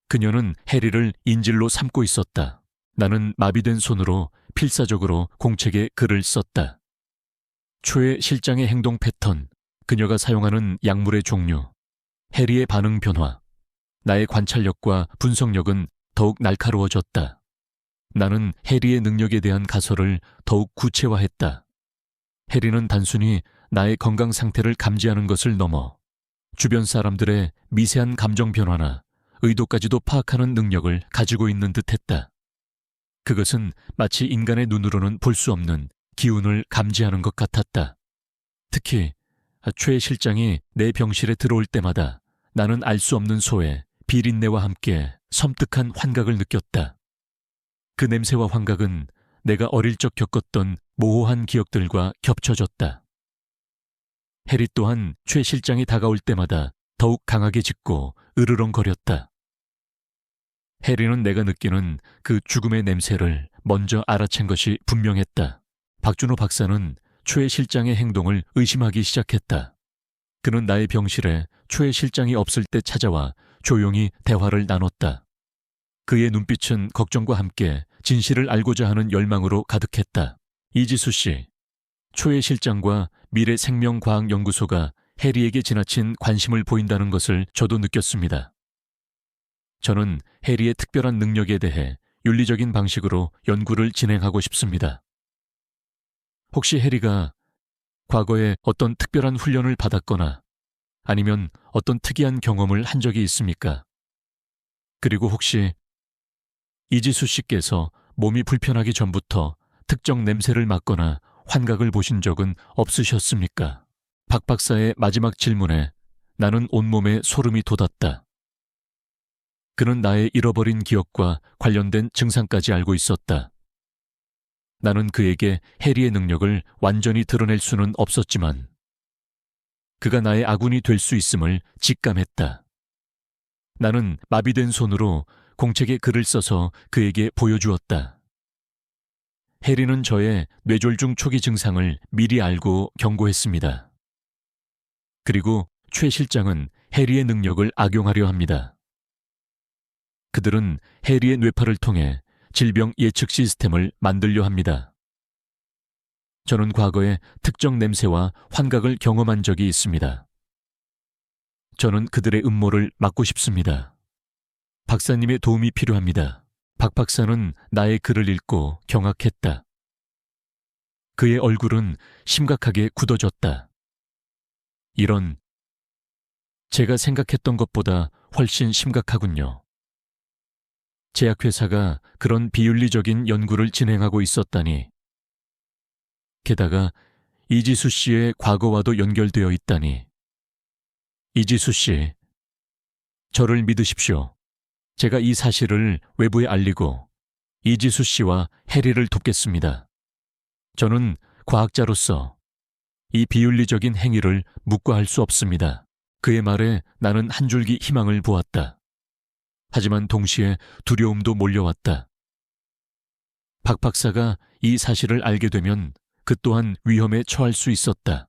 A: 그녀는 해리를 인질로 삼고 있었다. 나는 마비된 손으로 필사적으로 공책에 글을 썼다. 최 실장의 행동 패턴, 그녀가 사용하는 약물의 종류, 해리의 반응 변화, 나의 관찰력과 분석력은 더욱 날카로워졌다. 나는 해리의 능력에 대한 가설을 더욱 구체화했다. 해리는 단순히 나의 건강 상태를 감지하는 것을 넘어 주변 사람들의 미세한 감정 변화나 의도까지도 파악하는 능력을 가지고 있는 듯했다. 그것은 마치 인간의 눈으로는 볼 수 없는 기운을 감지하는 것 같았다. 특히 최 실장이 내 병실에 들어올 때마다 나는 알 수 없는 소의 비린내와 함께 섬뜩한 환각을 느꼈다. 그 냄새와 환각은 내가 어릴 적 겪었던 모호한 기억들과 겹쳐졌다. 해리 또한 최 실장이 다가올 때마다 더욱 강하게 짖고 으르렁거렸다. 해리는 내가 느끼는 그 죽음의 냄새를 먼저 알아챈 것이 분명했다. 박준호 박사는 최 실장의 행동을 의심하기 시작했다. 그는 나의 병실에 최 실장이 없을 때 찾아와 조용히 대화를 나눴다. 그의 눈빛은 걱정과 함께 진실을 알고자 하는 열망으로 가득했다. 이지수 씨, 최 실장과 미래생명과학연구소가 해리에게 지나친 관심을 보인다는 것을 저도 느꼈습니다. 저는 해리의 특별한 능력에 대해 윤리적인 방식으로 연구를 진행하고 싶습니다. 혹시 해리가 과거에 어떤 특별한 훈련을 받았거나 아니면 어떤 특이한 경험을 한 적이 있습니까? 그리고 혹시 이지수 씨께서 몸이 불편하기 전부터 특정 냄새를 맡거나 환각을 보신 적은 없으셨습니까? 박 박사의 마지막 질문에 나는 온몸에 소름이 돋았다. 그는 나의 잃어버린 기억과 관련된 증상까지 알고 있었다. 나는 그에게 해리의 능력을 완전히 드러낼 수는 없었지만 그가 나의 아군이 될 수 있음을 직감했다. 나는 마비된 손으로 공책에 글을 써서 그에게 보여주었다. 해리는 저의 뇌졸중 초기 증상을 미리 알고 경고했습니다. 그리고 최 실장은 해리의 능력을 악용하려 합니다. 그들은 해리의 뇌파를 통해 질병 예측 시스템을 만들려 합니다. 저는 과거에 특정 냄새와 환각을 경험한 적이 있습니다. 저는 그들의 음모를 막고 싶습니다. 박사님의 도움이 필요합니다. 박 박사는 나의 글을 읽고 경악했다. 그의 얼굴은 심각하게 굳어졌다. 이런, 제가 생각했던 것보다 훨씬 심각하군요. 제약회사가 그런 비윤리적인 연구를 진행하고 있었다니. 게다가 이지수 씨의 과거와도 연결되어 있다니. 이지수 씨, 저를 믿으십시오. 제가 이 사실을 외부에 알리고 이지수 씨와 해리를 돕겠습니다. 저는 과학자로서 이 비윤리적인 행위를 묵과할 수 없습니다. 그의 말에 나는 한 줄기 희망을 보았다. 하지만 동시에 두려움도 몰려왔다. 박 박사가 이 사실을 알게 되면 그 또한 위험에 처할 수 있었다.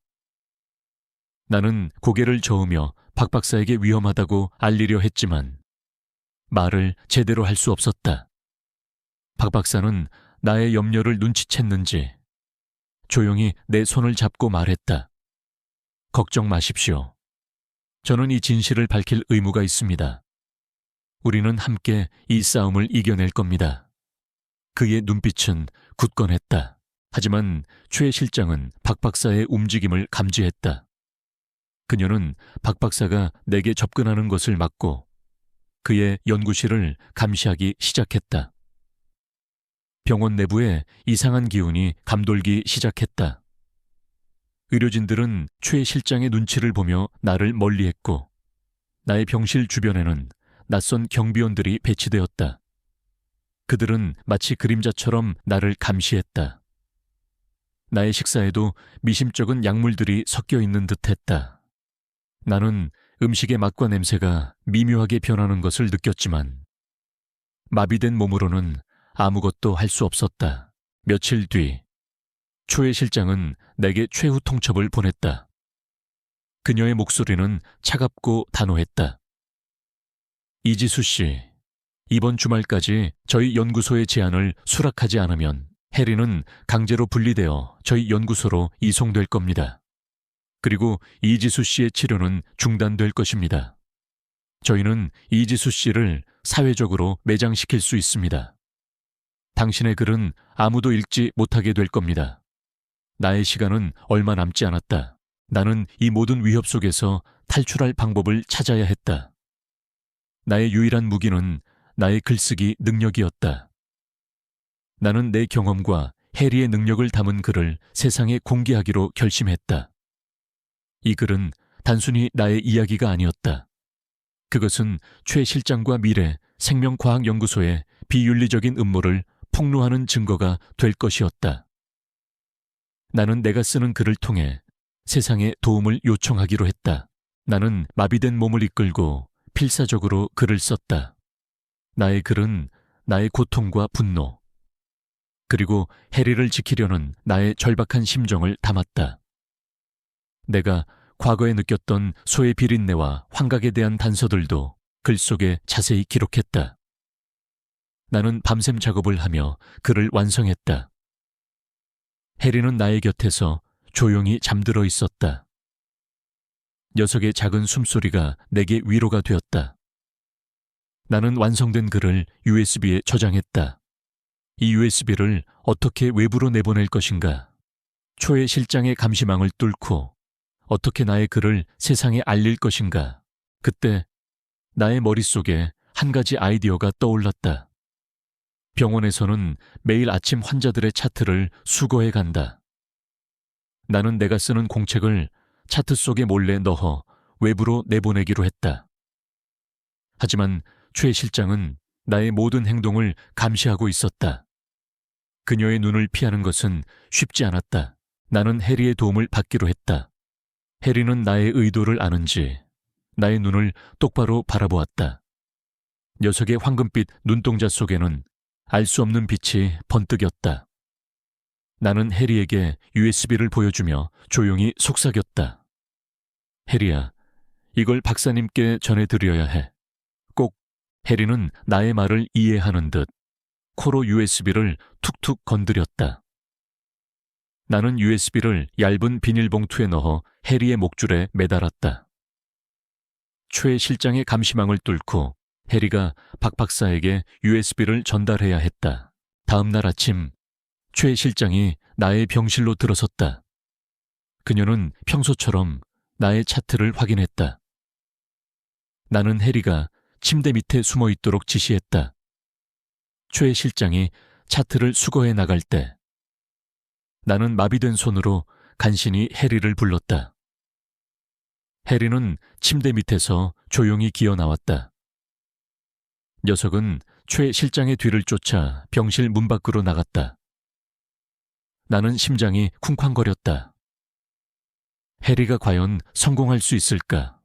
A: 나는 고개를 저으며 박 박사에게 위험하다고 알리려 했지만 말을 제대로 할 수 없었다. 박 박사는 나의 염려를 눈치챘는지 조용히 내 손을 잡고 말했다. 걱정 마십시오. 저는 이 진실을 밝힐 의무가 있습니다. 우리는 함께 이 싸움을 이겨낼 겁니다. 그의 눈빛은 굳건했다. 하지만 최 실장은 박 박사의 움직임을 감지했다. 그녀는 박 박사가 내게 접근하는 것을 막고 그의 연구실을 감시하기 시작했다. 병원 내부에 이상한 기운이 감돌기 시작했다. 의료진들은 최 실장의 눈치를 보며 나를 멀리했고 나의 병실 주변에는 낯선 경비원들이 배치되었다. 그들은 마치 그림자처럼 나를 감시했다. 나의 식사에도 미심쩍은 약물들이 섞여 있는 듯했다. 나는 음식의 맛과 냄새가 미묘하게 변하는 것을 느꼈지만 마비된 몸으로는 아무것도 할 수 없었다. 며칠 뒤 초의 실장은 내게 최후 통첩을 보냈다. 그녀의 목소리는 차갑고 단호했다. 이지수 씨, 이번 주말까지 저희 연구소의 제안을 수락하지 않으면 해리는 강제로 분리되어 저희 연구소로 이송될 겁니다. 그리고 이지수 씨의 치료는 중단될 것입니다. 저희는 이지수 씨를 사회적으로 매장시킬 수 있습니다. 당신의 글은 아무도 읽지 못하게 될 겁니다. 나의 시간은 얼마 남지 않았다. 나는 이 모든 위협 속에서 탈출할 방법을 찾아야 했다. 나의 유일한 무기는 나의 글쓰기 능력이었다. 나는 내 경험과 해리의 능력을 담은 글을 세상에 공개하기로 결심했다. 이 글은 단순히 나의 이야기가 아니었다. 그것은 최 실장과 미래 생명과학연구소의 비윤리적인 음모를 폭로하는 증거가 될 것이었다. 나는 내가 쓰는 글을 통해 세상에 도움을 요청하기로 했다. 나는 마비된 몸을 이끌고 필사적으로 글을 썼다. 나의 글은 나의 고통과 분노, 그리고 해리를 지키려는 나의 절박한 심정을 담았다. 내가 과거에 느꼈던 소의 비린내와 환각에 대한 단서들도 글 속에 자세히 기록했다. 나는 밤샘 작업을 하며 글을 완성했다. 해리는 나의 곁에서 조용히 잠들어 있었다. 녀석의 작은 숨소리가 내게 위로가 되었다. 나는 완성된 글을 USB에 저장했다. 이 USB를 어떻게 외부로 내보낼 것인가? 초의 실장의 감시망을 뚫고 어떻게 나의 글을 세상에 알릴 것인가? 그때 나의 머릿속에 한 가지 아이디어가 떠올랐다. 병원에서는 매일 아침 환자들의 차트를 수거해 간다. 나는 내가 쓰는 공책을 차트 속에 몰래 넣어 외부로 내보내기로 했다. 하지만 최 실장은 나의 모든 행동을 감시하고 있었다. 그녀의 눈을 피하는 것은 쉽지 않았다. 나는 해리의 도움을 받기로 했다. 해리는 나의 의도를 아는지 나의 눈을 똑바로 바라보았다. 녀석의 황금빛 눈동자 속에는 알 수 없는 빛이 번뜩였다. 나는 해리에게 USB를 보여주며 조용히 속삭였다. 해리야, 이걸 박사님께 전해드려야 해. 꼭. 해리는 나의 말을 이해하는 듯 코로 USB를 툭툭 건드렸다. 나는 USB를 얇은 비닐봉투에 넣어 해리의 목줄에 매달았다. 최 실장의 감시망을 뚫고 해리가 박 박사에게 USB를 전달해야 했다. 다음 날 아침 최 실장이 나의 병실로 들어섰다. 그녀는 평소처럼 나의 차트를 확인했다. 나는 해리가 침대 밑에 숨어 있도록 지시했다. 최 실장이 차트를 수거해 나갈 때 나는 마비된 손으로 간신히 해리를 불렀다. 해리는 침대 밑에서 조용히 기어 나왔다. 녀석은 최 실장의 뒤를 쫓아 병실 문 밖으로 나갔다. 나는 심장이 쿵쾅거렸다. 해리가 과연 성공할 수 있을까?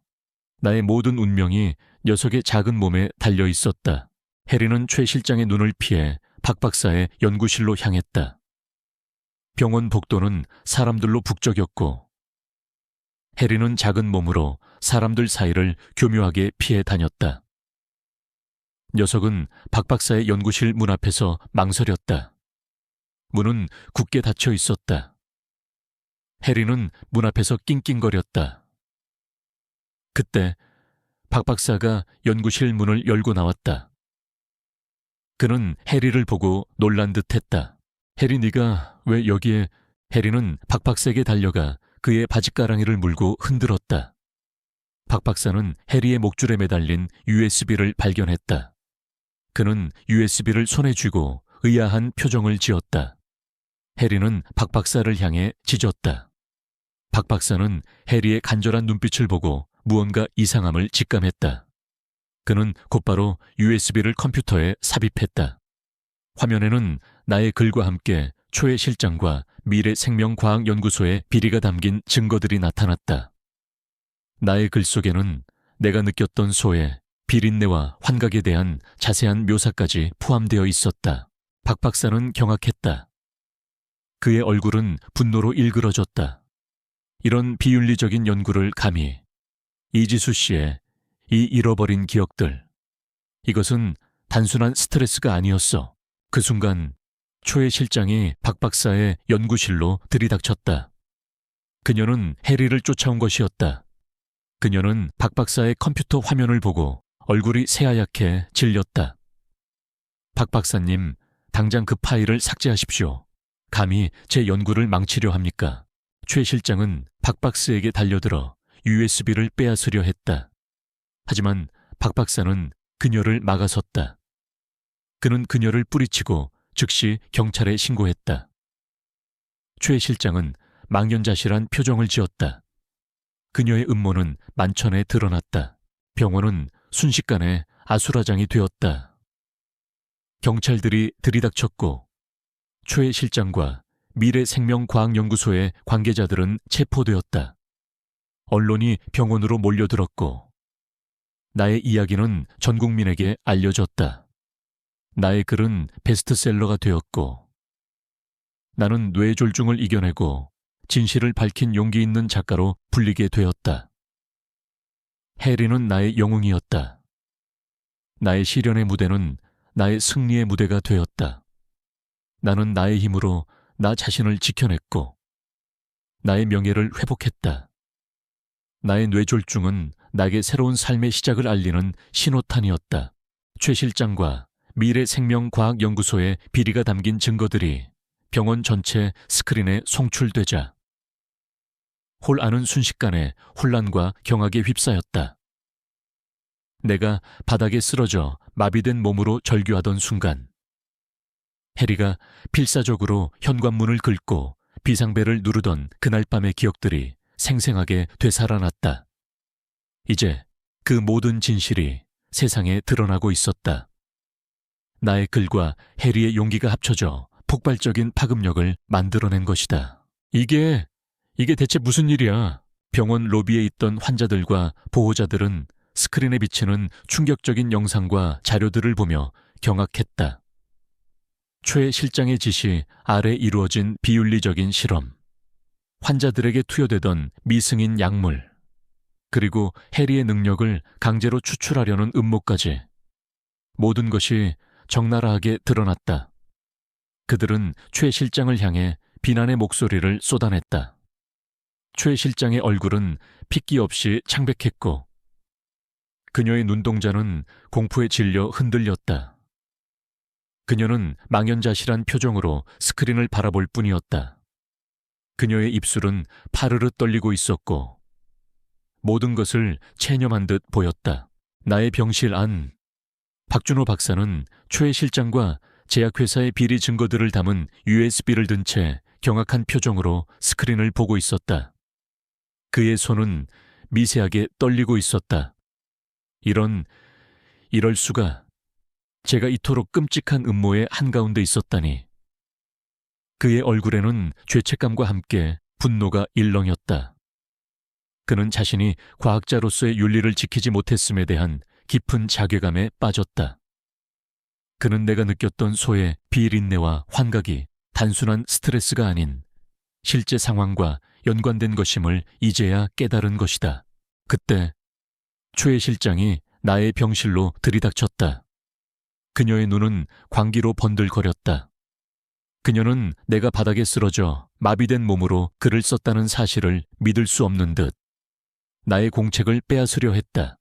A: 나의 모든 운명이 녀석의 작은 몸에 달려 있었다. 해리는 최 실장의 눈을 피해 박 박사의 연구실로 향했다. 병원 복도는 사람들로 북적였고 해리는 작은 몸으로 사람들 사이를 교묘하게 피해 다녔다. 녀석은 박 박사의 연구실 문 앞에서 망설였다. 문은 굳게 닫혀 있었다. 해리는 문 앞에서 낑낑거렸다. 그때 박 박사가 연구실 문을 열고 나왔다. 그는 해리를 보고 놀란 듯 했다. 해리, 네가 왜 여기에? 해리는 박 박사에게 달려가 그의 바짓가랑이를 물고 흔들었다. 박 박사는 해리의 목줄에 매달린 USB를 발견했다. 그는 USB를 손에 쥐고 의아한 표정을 지었다. 해리는 박 박사를 향해 짖었다. 박 박사는 해리의 간절한 눈빛을 보고 무언가 이상함을 직감했다. 그는 곧바로 USB를 컴퓨터에 삽입했다. 화면에는 나의 글과 함께 초의 실장과 미래생명과학연구소의 비리가 담긴 증거들이 나타났다. 나의 글 속에는 내가 느꼈던 소의 비린내와 환각에 대한 자세한 묘사까지 포함되어 있었다. 박 박사는 경악했다. 그의 얼굴은 분노로 일그러졌다. 이런 비윤리적인 연구를 감히 이지수 씨의 이 잃어버린 기억들. 이것은 단순한 스트레스가 아니었어. 그 순간 초의 실장이 박 박사의 연구실로 들이닥쳤다. 그녀는 해리를 쫓아온 것이었다. 그녀는 박 박사의 컴퓨터 화면을 보고 얼굴이 새하얗게 질렸다. 박 박사님, 당장 그 파일을 삭제하십시오. 감히 제 연구를 망치려 합니까? 최 실장은 박 박사에게 달려들어 USB를 빼앗으려 했다. 하지만 박 박사는 그녀를 막아섰다. 그는 그녀를 뿌리치고 즉시 경찰에 신고했다. 최 실장은 망연자실한 표정을 지었다. 그녀의 음모는 만천에 드러났다. 병원은 순식간에 아수라장이 되었다. 경찰들이 들이닥쳤고 최 실장과 미래생명과학연구소의 관계자들은 체포되었다. 언론이 병원으로 몰려들었고 나의 이야기는 전 국민에게 알려졌다. 나의 글은 베스트셀러가 되었고 나는 뇌졸중을 이겨내고 진실을 밝힌 용기 있는 작가로 불리게 되었다. 해리는 나의 영웅이었다. 나의 시련의 무대는 나의 승리의 무대가 되었다. 나는 나의 힘으로 나 자신을 지켜냈고 나의 명예를 회복했다. 나의 뇌졸중은 나에게 새로운 삶의 시작을 알리는 신호탄이었다. 최 실장과 미래생명과학연구소의 비리가 담긴 증거들이 병원 전체 스크린에 송출되자 홀 안은 순식간에 혼란과 경악에 휩싸였다. 내가 바닥에 쓰러져 마비된 몸으로 절규하던 순간 해리가 필사적으로 현관문을 긁고 비상벨을 누르던 그날 밤의 기억들이 생생하게 되살아났다. 이제 그 모든 진실이 세상에 드러나고 있었다. 나의 글과 해리의 용기가 합쳐져 폭발적인 파급력을 만들어낸 것이다. 이게 대체 무슨 일이야? 병원 로비에 있던 환자들과 보호자들은 스크린에 비치는 충격적인 영상과 자료들을 보며 경악했다. 최 실장의 지시 아래 이루어진 비윤리적인 실험, 환자들에게 투여되던 미승인 약물, 그리고 해리의 능력을 강제로 추출하려는 음모까지 모든 것이 적나라하게 드러났다. 그들은 최 실장을 향해 비난의 목소리를 쏟아냈다. 최 실장의 얼굴은 핏기 없이 창백했고 그녀의 눈동자는 공포에 질려 흔들렸다. 그녀는 망연자실한 표정으로 스크린을 바라볼 뿐이었다. 그녀의 입술은 파르르 떨리고 있었고 모든 것을 체념한 듯 보였다. 나의 병실 안, 박준호 박사는 최 실장과 제약회사의 비리 증거들을 담은 USB를 든 채 경악한 표정으로 스크린을 보고 있었다. 그의 손은 미세하게 떨리고 있었다. 이럴 수가. 제가 이토록 끔찍한 음모의 한가운데 있었다니. 그의 얼굴에는 죄책감과 함께 분노가 일렁였다. 그는 자신이 과학자로서의 윤리를 지키지 못했음에 대한 깊은 자괴감에 빠졌다. 그는 내가 느꼈던 소의 비린내와 환각이 단순한 스트레스가 아닌 실제 상황과 연관된 것임을 이제야 깨달은 것이다. 그때 최 실장이 나의 병실로 들이닥쳤다. 그녀의 눈은 광기로 번들거렸다. 그녀는 내가 바닥에 쓰러져 마비된 몸으로 글을 썼다는 사실을 믿을 수 없는 듯 나의 공책을 빼앗으려 했다.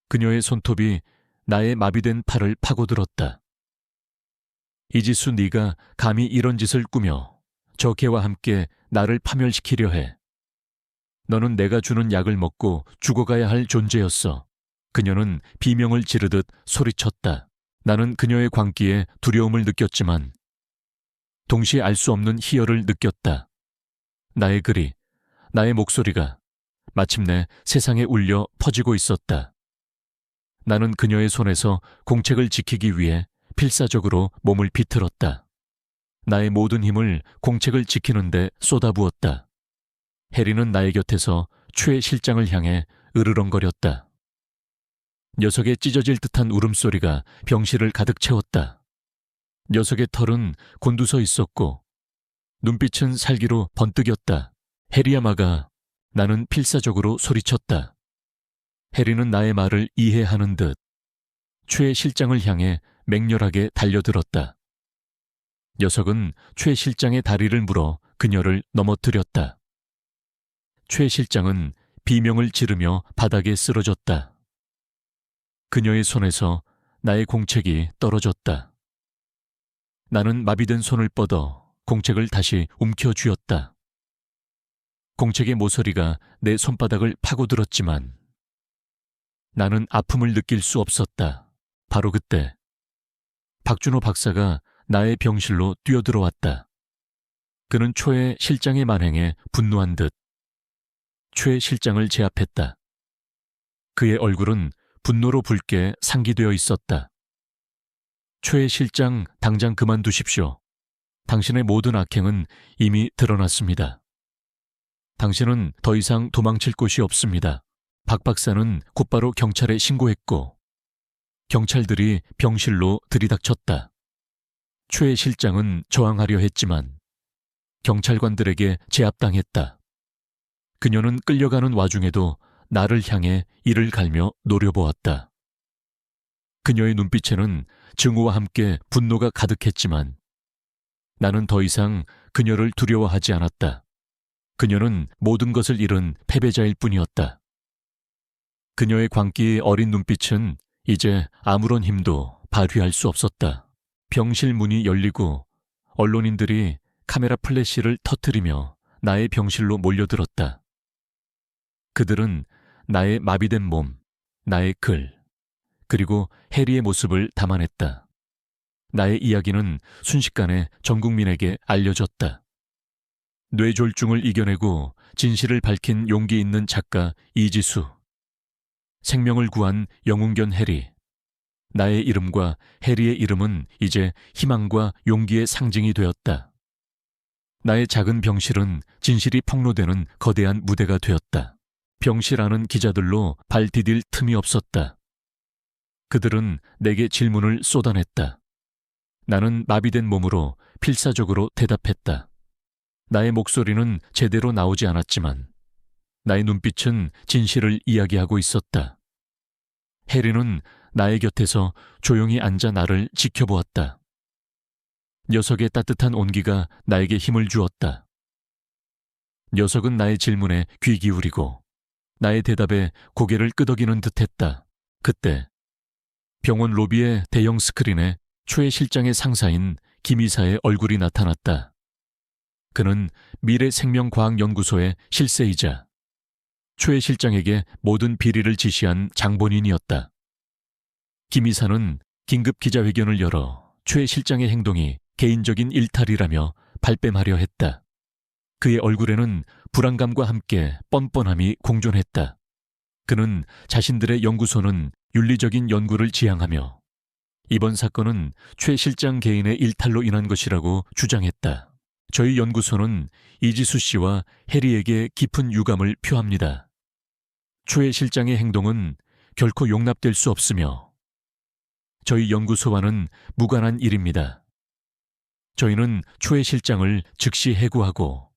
A: 그녀의 손톱이 나의 마비된 팔을 파고들었다. 이지수, 네가 감히 이런 짓을 꾸며 저 개와 함께 나를 파멸시키려 해. 너는 내가 주는 약을 먹고 죽어가야 할 존재였어. 그녀는 비명을 지르듯 소리쳤다. 나는 그녀의 광기에 두려움을 느꼈지만 동시에 알 수 없는 희열을 느꼈다. 나의 글이, 나의 목소리가 마침내 세상에 울려 퍼지고 있었다. 나는 그녀의 손에서 공책을 지키기 위해 필사적으로 몸을 비틀었다. 나의 모든 힘을 공책을 지키는데 쏟아부었다. 해리는 나의 곁에서 최 실장을 향해 으르렁거렸다. 녀석의 찢어질 듯한 울음소리가 병실을 가득 채웠다. 녀석의 털은 곤두서 있었고 눈빛은 살기로 번뜩였다. 해리야 막아. 나는 필사적으로 소리쳤다. 해리는 나의 말을 이해하는 듯 최 실장을 향해 맹렬하게 달려들었다. 녀석은 최 실장의 다리를 물어 그녀를 넘어뜨렸다. 최 실장은 비명을 지르며 바닥에 쓰러졌다. 그녀의 손에서 나의 공책이 떨어졌다. 나는 마비된 손을 뻗어 공책을 다시 움켜쥐었다. 공책의 모서리가 내 손바닥을 파고들었지만 나는 아픔을 느낄 수 없었다. 바로 그때 박준호 박사가 나의 병실로 뛰어들어왔다. 그는 최 실장의 만행에 분노한 듯 최 실장을 제압했다. 그의 얼굴은 분노로 붉게 상기되어 있었다. 최 실장, 당장 그만두십시오. 당신의 모든 악행은 이미 드러났습니다. 당신은 더 이상 도망칠 곳이 없습니다. 박 박사는 곧바로 경찰에 신고했고 경찰들이 병실로 들이닥쳤다. 최 실장은 저항하려 했지만 경찰관들에게 제압당했다. 그녀는 끌려가는 와중에도 나를 향해 이를 갈며 노려보았다. 그녀의 눈빛에는 증오와 함께 분노가 가득했지만 나는 더 이상 그녀를 두려워하지 않았다. 그녀는 모든 것을 잃은 패배자일 뿐이었다. 그녀의 광기의 어린 눈빛은 이제 아무런 힘도 발휘할 수 없었다. 병실 문이 열리고 언론인들이 카메라 플래시를 터뜨리며 나의 병실로 몰려들었다. 그들은 나의 마비된 몸, 나의 글, 그리고 해리의 모습을 담아냈다. 나의 이야기는 순식간에 전 국민에게 알려졌다. 뇌졸중을 이겨내고 진실을 밝힌 용기 있는 작가 이지수, 생명을 구한 영웅견 해리, 나의 이름과 해리의 이름은 이제 희망과 용기의 상징이 되었다. 나의 작은 병실은 진실이 폭로되는 거대한 무대가 되었다. 병실 안은 기자들로 발 디딜 틈이 없었다. 그들은 내게 질문을 쏟아냈다. 나는 마비된 몸으로 필사적으로 대답했다. 나의 목소리는 제대로 나오지 않았지만 나의 눈빛은 진실을 이야기하고 있었다. 해리는 나의 곁에서 조용히 앉아 나를 지켜보았다. 녀석의 따뜻한 온기가 나에게 힘을 주었다. 녀석은 나의 질문에 귀 기울이고 나의 대답에 고개를 끄덕이는 듯했다. 그때 병원 로비의 대형 스크린에 초의 실장의 상사인 김 이사의 얼굴이 나타났다. 그는 미래생명과학연구소의 실세이자 초의 실장에게 모든 비리를 지시한 장본인이었다. 김 이사는 긴급 기자회견을 열어 초의 실장의 행동이 개인적인 일탈이라며 발뺌하려 했다. 그의 얼굴에는 불안감과 함께 뻔뻔함이 공존했다. 그는 자신들의 연구소는 윤리적인 연구를 지향하며 이번 사건은 최 실장 개인의 일탈로 인한 것이라고 주장했다. 저희 연구소는 이지수 씨와 해리에게 깊은 유감을 표합니다. 최 실장의 행동은 결코 용납될 수 없으며 저희 연구소와는 무관한 일입니다. 저희는 최 실장을 즉시 해고하고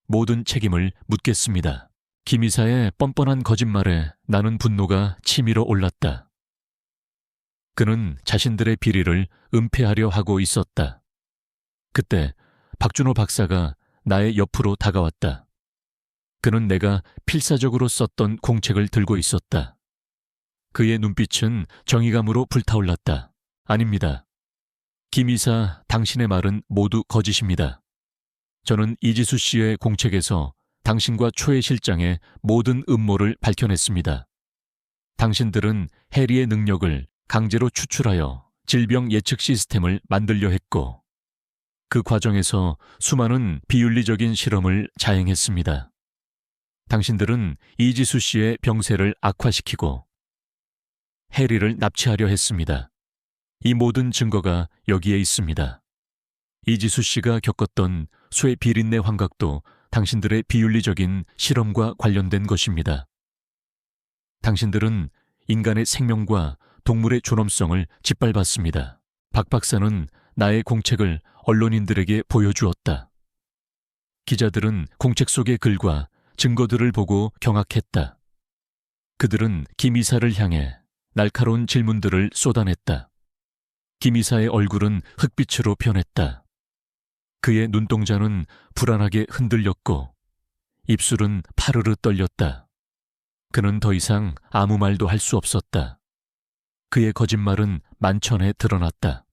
A: 모든 책임을 묻겠습니다. 김 이사의 뻔뻔한 거짓말에 나는 분노가 치밀어 올랐다. 그는 자신들의 비리를 은폐하려 하고 있었다. 그때 박준호 박사가 나의 옆으로 다가왔다. 그는 내가 필사적으로 썼던 공책을 들고 있었다. 그의 눈빛은 정의감으로 불타올랐다. 아닙니다. 김 이사, 당신의 말은 모두 거짓입니다. 저는 이지수 씨의 공책에서 당신과 초의 실장의 모든 음모를 밝혀냈습니다. 당신들은 해리의 능력을 강제로 추출하여 질병 예측 시스템을 만들려 했고 그 과정에서 수많은 비윤리적인 실험을 자행했습니다. 당신들은 이지수 씨의 병세를 악화시키고 해리를 납치하려 했습니다. 이 모든 증거가 여기에 있습니다. 이지수 씨가 겪었던 쇠 비린내 환각도 당신들의 비윤리적인 실험과 관련된 것입니다. 당신들은 인간의 생명과 동물의 존엄성을 짓밟았습니다. 박 박사는 나의 공책을 언론인들에게 보여주었다. 기자들은 공책 속의 글과 증거들을 보고 경악했다. 그들은 김 이사를 향해 날카로운 질문들을 쏟아냈다. 김 이사의 얼굴은 흑빛으로 변했다. 그의 눈동자는 불안하게 흔들렸고 입술은 파르르 떨렸다. 그는 더 이상 아무 말도 할 수 없었다. 그의 거짓말은 만천에 드러났다.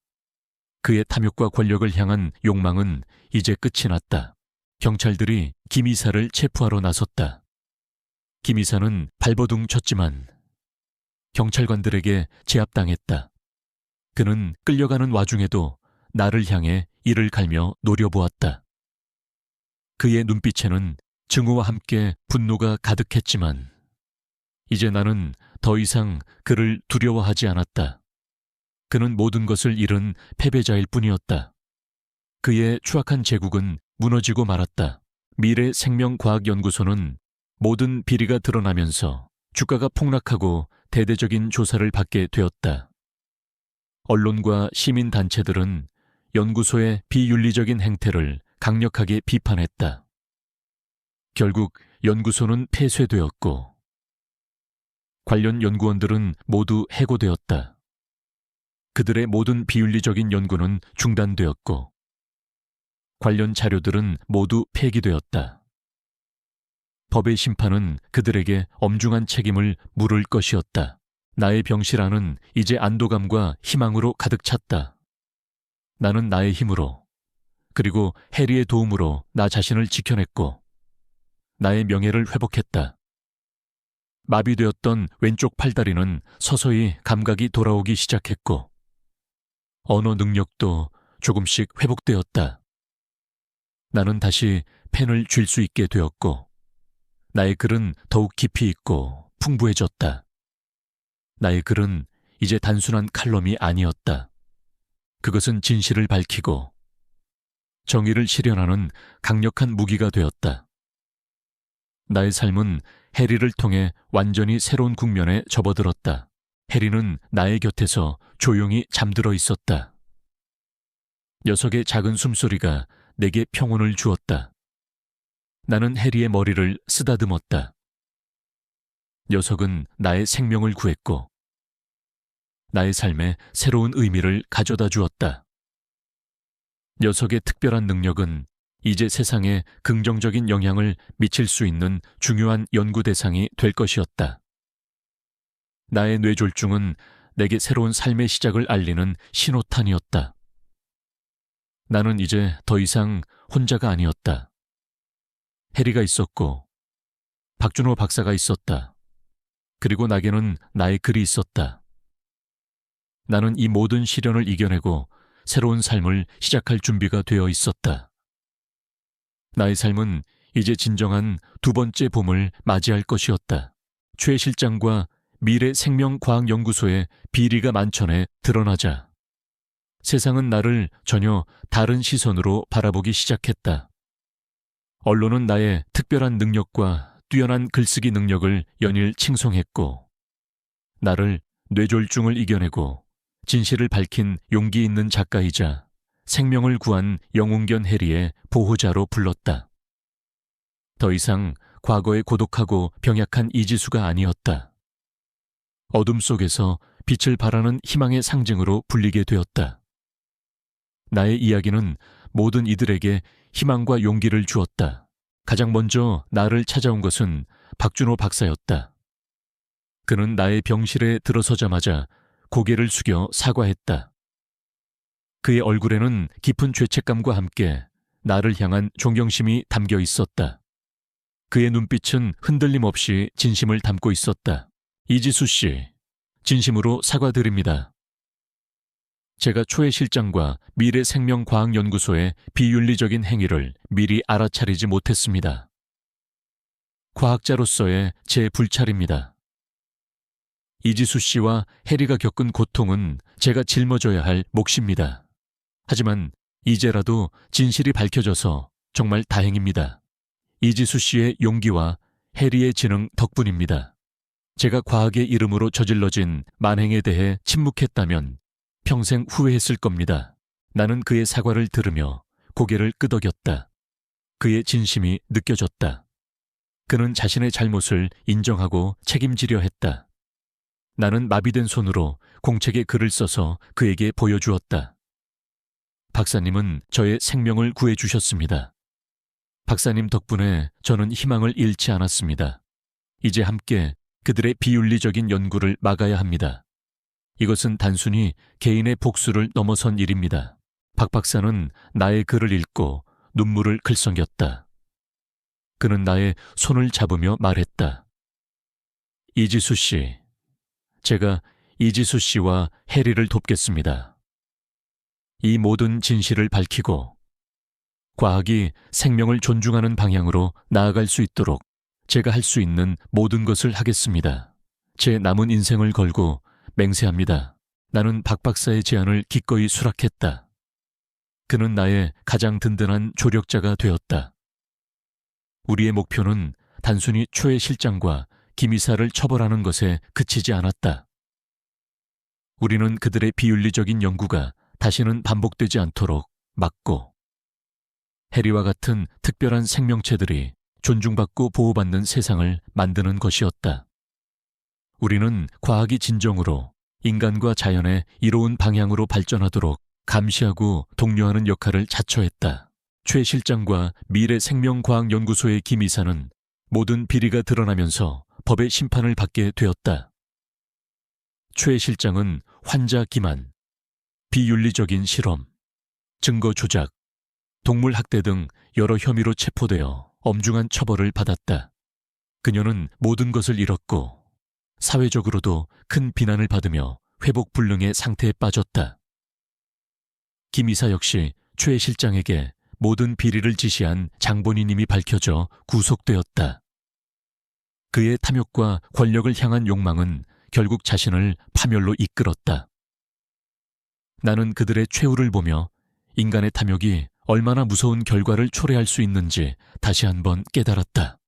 A: 그의 탐욕과 권력을 향한 욕망은 이제 끝이 났다. 경찰들이 김 이사를 체포하러 나섰다. 김 이사는 발버둥 쳤지만 경찰관들에게 제압당했다. 그는 끌려가는 와중에도 나를 향해 이를 갈며 노려보았다. 그의 눈빛에는 증오와 함께 분노가 가득했지만 이제 나는 더 이상 그를 두려워하지 않았다. 그는 모든 것을 잃은 패배자일 뿐이었다. 그의 추악한 제국은 무너지고 말았다. 미래생명과학연구소는 모든 비리가 드러나면서 주가가 폭락하고 대대적인 조사를 받게 되었다. 언론과 시민단체들은 연구소의 비윤리적인 행태를 강력하게 비판했다. 결국 연구소는 폐쇄되었고 관련 연구원들은 모두 해고되었다. 그들의 모든 비윤리적인 연구는 중단되었고 관련 자료들은 모두 폐기되었다. 법의 심판은 그들에게 엄중한 책임을 물을 것이었다. 나의 병실 안은 이제 안도감과 희망으로 가득 찼다. 나는 나의 힘으로, 그리고 해리의 도움으로 나 자신을 지켜냈고 나의 명예를 회복했다. 마비되었던 왼쪽 팔다리는 서서히 감각이 돌아오기 시작했고 언어 능력도 조금씩 회복되었다. 나는 다시 펜을 쥘 수 있게 되었고 나의 글은 더욱 깊이 있고 풍부해졌다. 나의 글은 이제 단순한 칼럼이 아니었다. 그것은 진실을 밝히고 정의를 실현하는 강력한 무기가 되었다. 나의 삶은 해리를 통해 완전히 새로운 국면에 접어들었다. 해리는 나의 곁에서 조용히 잠들어 있었다. 녀석의 작은 숨소리가 내게 평온을 주었다. 나는 해리의 머리를 쓰다듬었다. 녀석은 나의 생명을 구했고 나의 삶에 새로운 의미를 가져다 주었다. 녀석의 특별한 능력은 이제 세상에 긍정적인 영향을 미칠 수 있는 중요한 연구 대상이 될 것이었다. 나의 뇌졸중은 내게 새로운 삶의 시작을 알리는 신호탄이었다. 나는 이제 더 이상 혼자가 아니었다. 해리가 있었고 박준호 박사가 있었다. 그리고 나에게는 나의 글이 있었다. 나는 이 모든 시련을 이겨내고 새로운 삶을 시작할 준비가 되어 있었다. 나의 삶은 이제 진정한 두 번째 봄을 맞이할 것이었다. 최 실장과 미래생명과학연구소의 비리가 만천에 드러나자 세상은 나를 전혀 다른 시선으로 바라보기 시작했다. 언론은 나의 특별한 능력과 뛰어난 글쓰기 능력을 연일 칭송했고 나를 뇌졸중을 이겨내고 진실을 밝힌 용기 있는 작가이자 생명을 구한 영웅견 해리의 보호자로 불렀다. 더 이상 과거의 고독하고 병약한 이지수가 아니었다. 어둠 속에서 빛을 발하는 희망의 상징으로 불리게 되었다. 나의 이야기는 모든 이들에게 희망과 용기를 주었다. 가장 먼저 나를 찾아온 것은 박준호 박사였다. 그는 나의 병실에 들어서자마자 고개를 숙여 사과했다. 그의 얼굴에는 깊은 죄책감과 함께 나를 향한 존경심이 담겨 있었다. 그의 눈빛은 흔들림 없이 진심을 담고 있었다. 이지수 씨, 진심으로 사과드립니다. 제가 초회 실장과 미래생명과학연구소의 비윤리적인 행위를 미리 알아차리지 못했습니다. 과학자로서의 제 불찰입니다. 이지수 씨와 해리가 겪은 고통은 제가 짊어져야 할 몫입니다. 하지만 이제라도 진실이 밝혀져서 정말 다행입니다. 이지수 씨의 용기와 해리의 지능 덕분입니다. 제가 과학의 이름으로 저질러진 만행에 대해 침묵했다면 평생 후회했을 겁니다. 나는 그의 사과를 들으며 고개를 끄덕였다. 그의 진심이 느껴졌다. 그는 자신의 잘못을 인정하고 책임지려 했다. 나는 마비된 손으로 공책에 글을 써서 그에게 보여주었다. 박사님은 저의 생명을 구해주셨습니다. 박사님 덕분에 저는 희망을 잃지 않았습니다. 이제 함께 그들의 비윤리적인 연구를 막아야 합니다. 이것은 단순히 개인의 복수를 넘어선 일입니다. 박 박사는 나의 글을 읽고 눈물을 글썽였다. 그는 나의 손을 잡으며 말했다. 이지수 씨, 제가 이지수 씨와 해리를 돕겠습니다. 이 모든 진실을 밝히고 과학이 생명을 존중하는 방향으로 나아갈 수 있도록 제가 할 수 있는 모든 것을 하겠습니다. 제 남은 인생을 걸고 맹세합니다. 나는 박 박사의 제안을 기꺼이 수락했다. 그는 나의 가장 든든한 조력자가 되었다. 우리의 목표는 단순히 초회 실장과 김 이사를 처벌하는 것에 그치지 않았다. 우리는 그들의 비윤리적인 연구가 다시는 반복되지 않도록 막고 해리와 같은 특별한 생명체들이 존중받고 보호받는 세상을 만드는 것이었다. 우리는 과학이 진정으로 인간과 자연의 이로운 방향으로 발전하도록 감시하고 독려하는 역할을 자처했다. 최 실장과 미래생명과학연구소의 김 이사는 모든 비리가 드러나면서 법의 심판을 받게 되었다. 최 실장은 환자 기만, 비윤리적인 실험, 증거 조작, 동물 학대 등 여러 혐의로 체포되어 엄중한 처벌을 받았다. 그녀는 모든 것을 잃었고 사회적으로도 큰 비난을 받으며 회복 불능의 상태에 빠졌다. 김 이사 역시 최 실장에게 모든 비리를 지시한 장본인임이 밝혀져 구속되었다. 그의 탐욕과 권력을 향한 욕망은 결국 자신을 파멸로 이끌었다. 나는 그들의 최후를 보며 인간의 탐욕이 얼마나 무서운 결과를 초래할 수 있는지 다시 한번 깨달았다.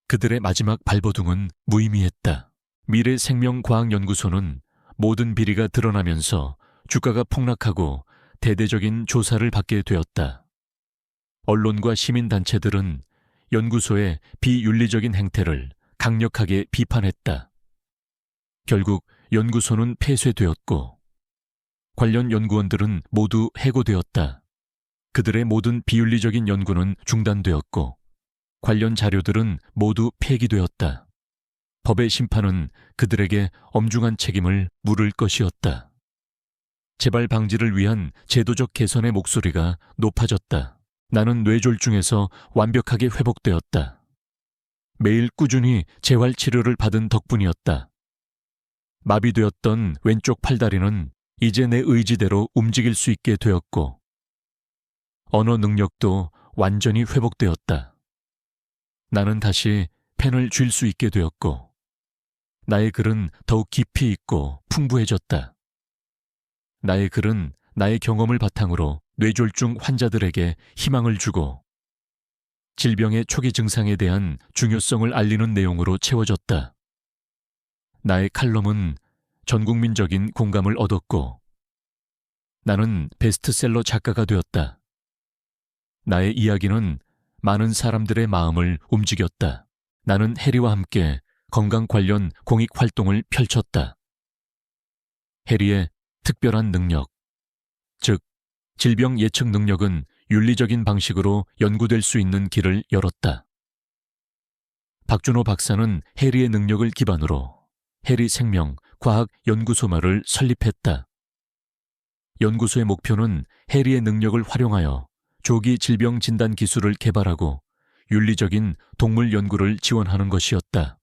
A: 그들의 마지막 발버둥은 무의미했다. 미래생명과학연구소는 모든 비리가 드러나면서 주가가 폭락하고 대대적인 조사를 받게 되었다. 언론과 시민단체들은 연구소의 비윤리적인 행태를 강력하게 비판했다. 결국 연구소는 폐쇄되었고 관련 연구원들은 모두 해고되었다. 그들의 모든 비윤리적인 연구는 중단되었고 관련 자료들은 모두 폐기되었다. 법의 심판은 그들에게 엄중한 책임을 물을 것이었다. 재발 방지를 위한 제도적 개선의 목소리가 높아졌다. 나는 뇌졸중에서 완벽하게 회복되었다. 매일 꾸준히 재활 치료를 받은 덕분이었다. 마비되었던 왼쪽 팔다리는 이제 내 의지대로 움직일 수 있게 되었고 언어 능력도 완전히 회복되었다. 나는 다시 펜을 쥘 수 있게 되었고 나의 글은 더욱 깊이 있고 풍부해졌다. 나의 글은 나의 경험을 바탕으로 뇌졸중 환자들에게 희망을 주고 질병의 초기 증상에 대한 중요성을 알리는 내용으로 채워졌다. 나의 칼럼은 전국민적인 공감을 얻었고 나는 베스트셀러 작가가 되었다. 나의 이야기는 많은 사람들의 마음을 움직였다. 나는 해리와 함께 건강 관련 공익 활동을 펼쳤다. 해리의 특별한 능력, 즉 질병 예측 능력은 윤리적인 방식으로 연구될 수 있는 길을 열었다. 박준호 박사는 해리의 능력을 기반으로 해리 생명 과학 연구소마를 설립했다. 연구소의 목표는 해리의 능력을 활용하여 조기 질병 진단 기술을 개발하고 윤리적인 동물 연구를 지원하는 것이었다.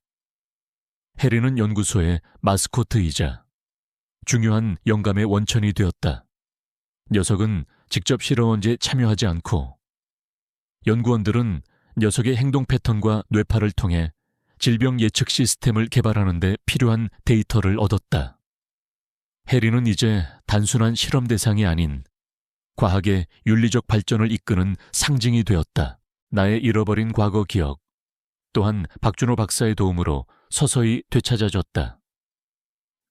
A: 해리는 연구소의 마스코트이자 중요한 영감의 원천이 되었다. 녀석은 직접 실험원제에 참여하지 않고 연구원들은 녀석의 행동 패턴과 뇌파를 통해 질병 예측 시스템을 개발하는 데 필요한 데이터를 얻었다. 해리는 이제 단순한 실험 대상이 아닌 과학의 윤리적 발전을 이끄는 상징이 되었다. 나의 잃어버린 과거 기억 또한 박준호 박사의 도움으로 서서히 되찾아졌다.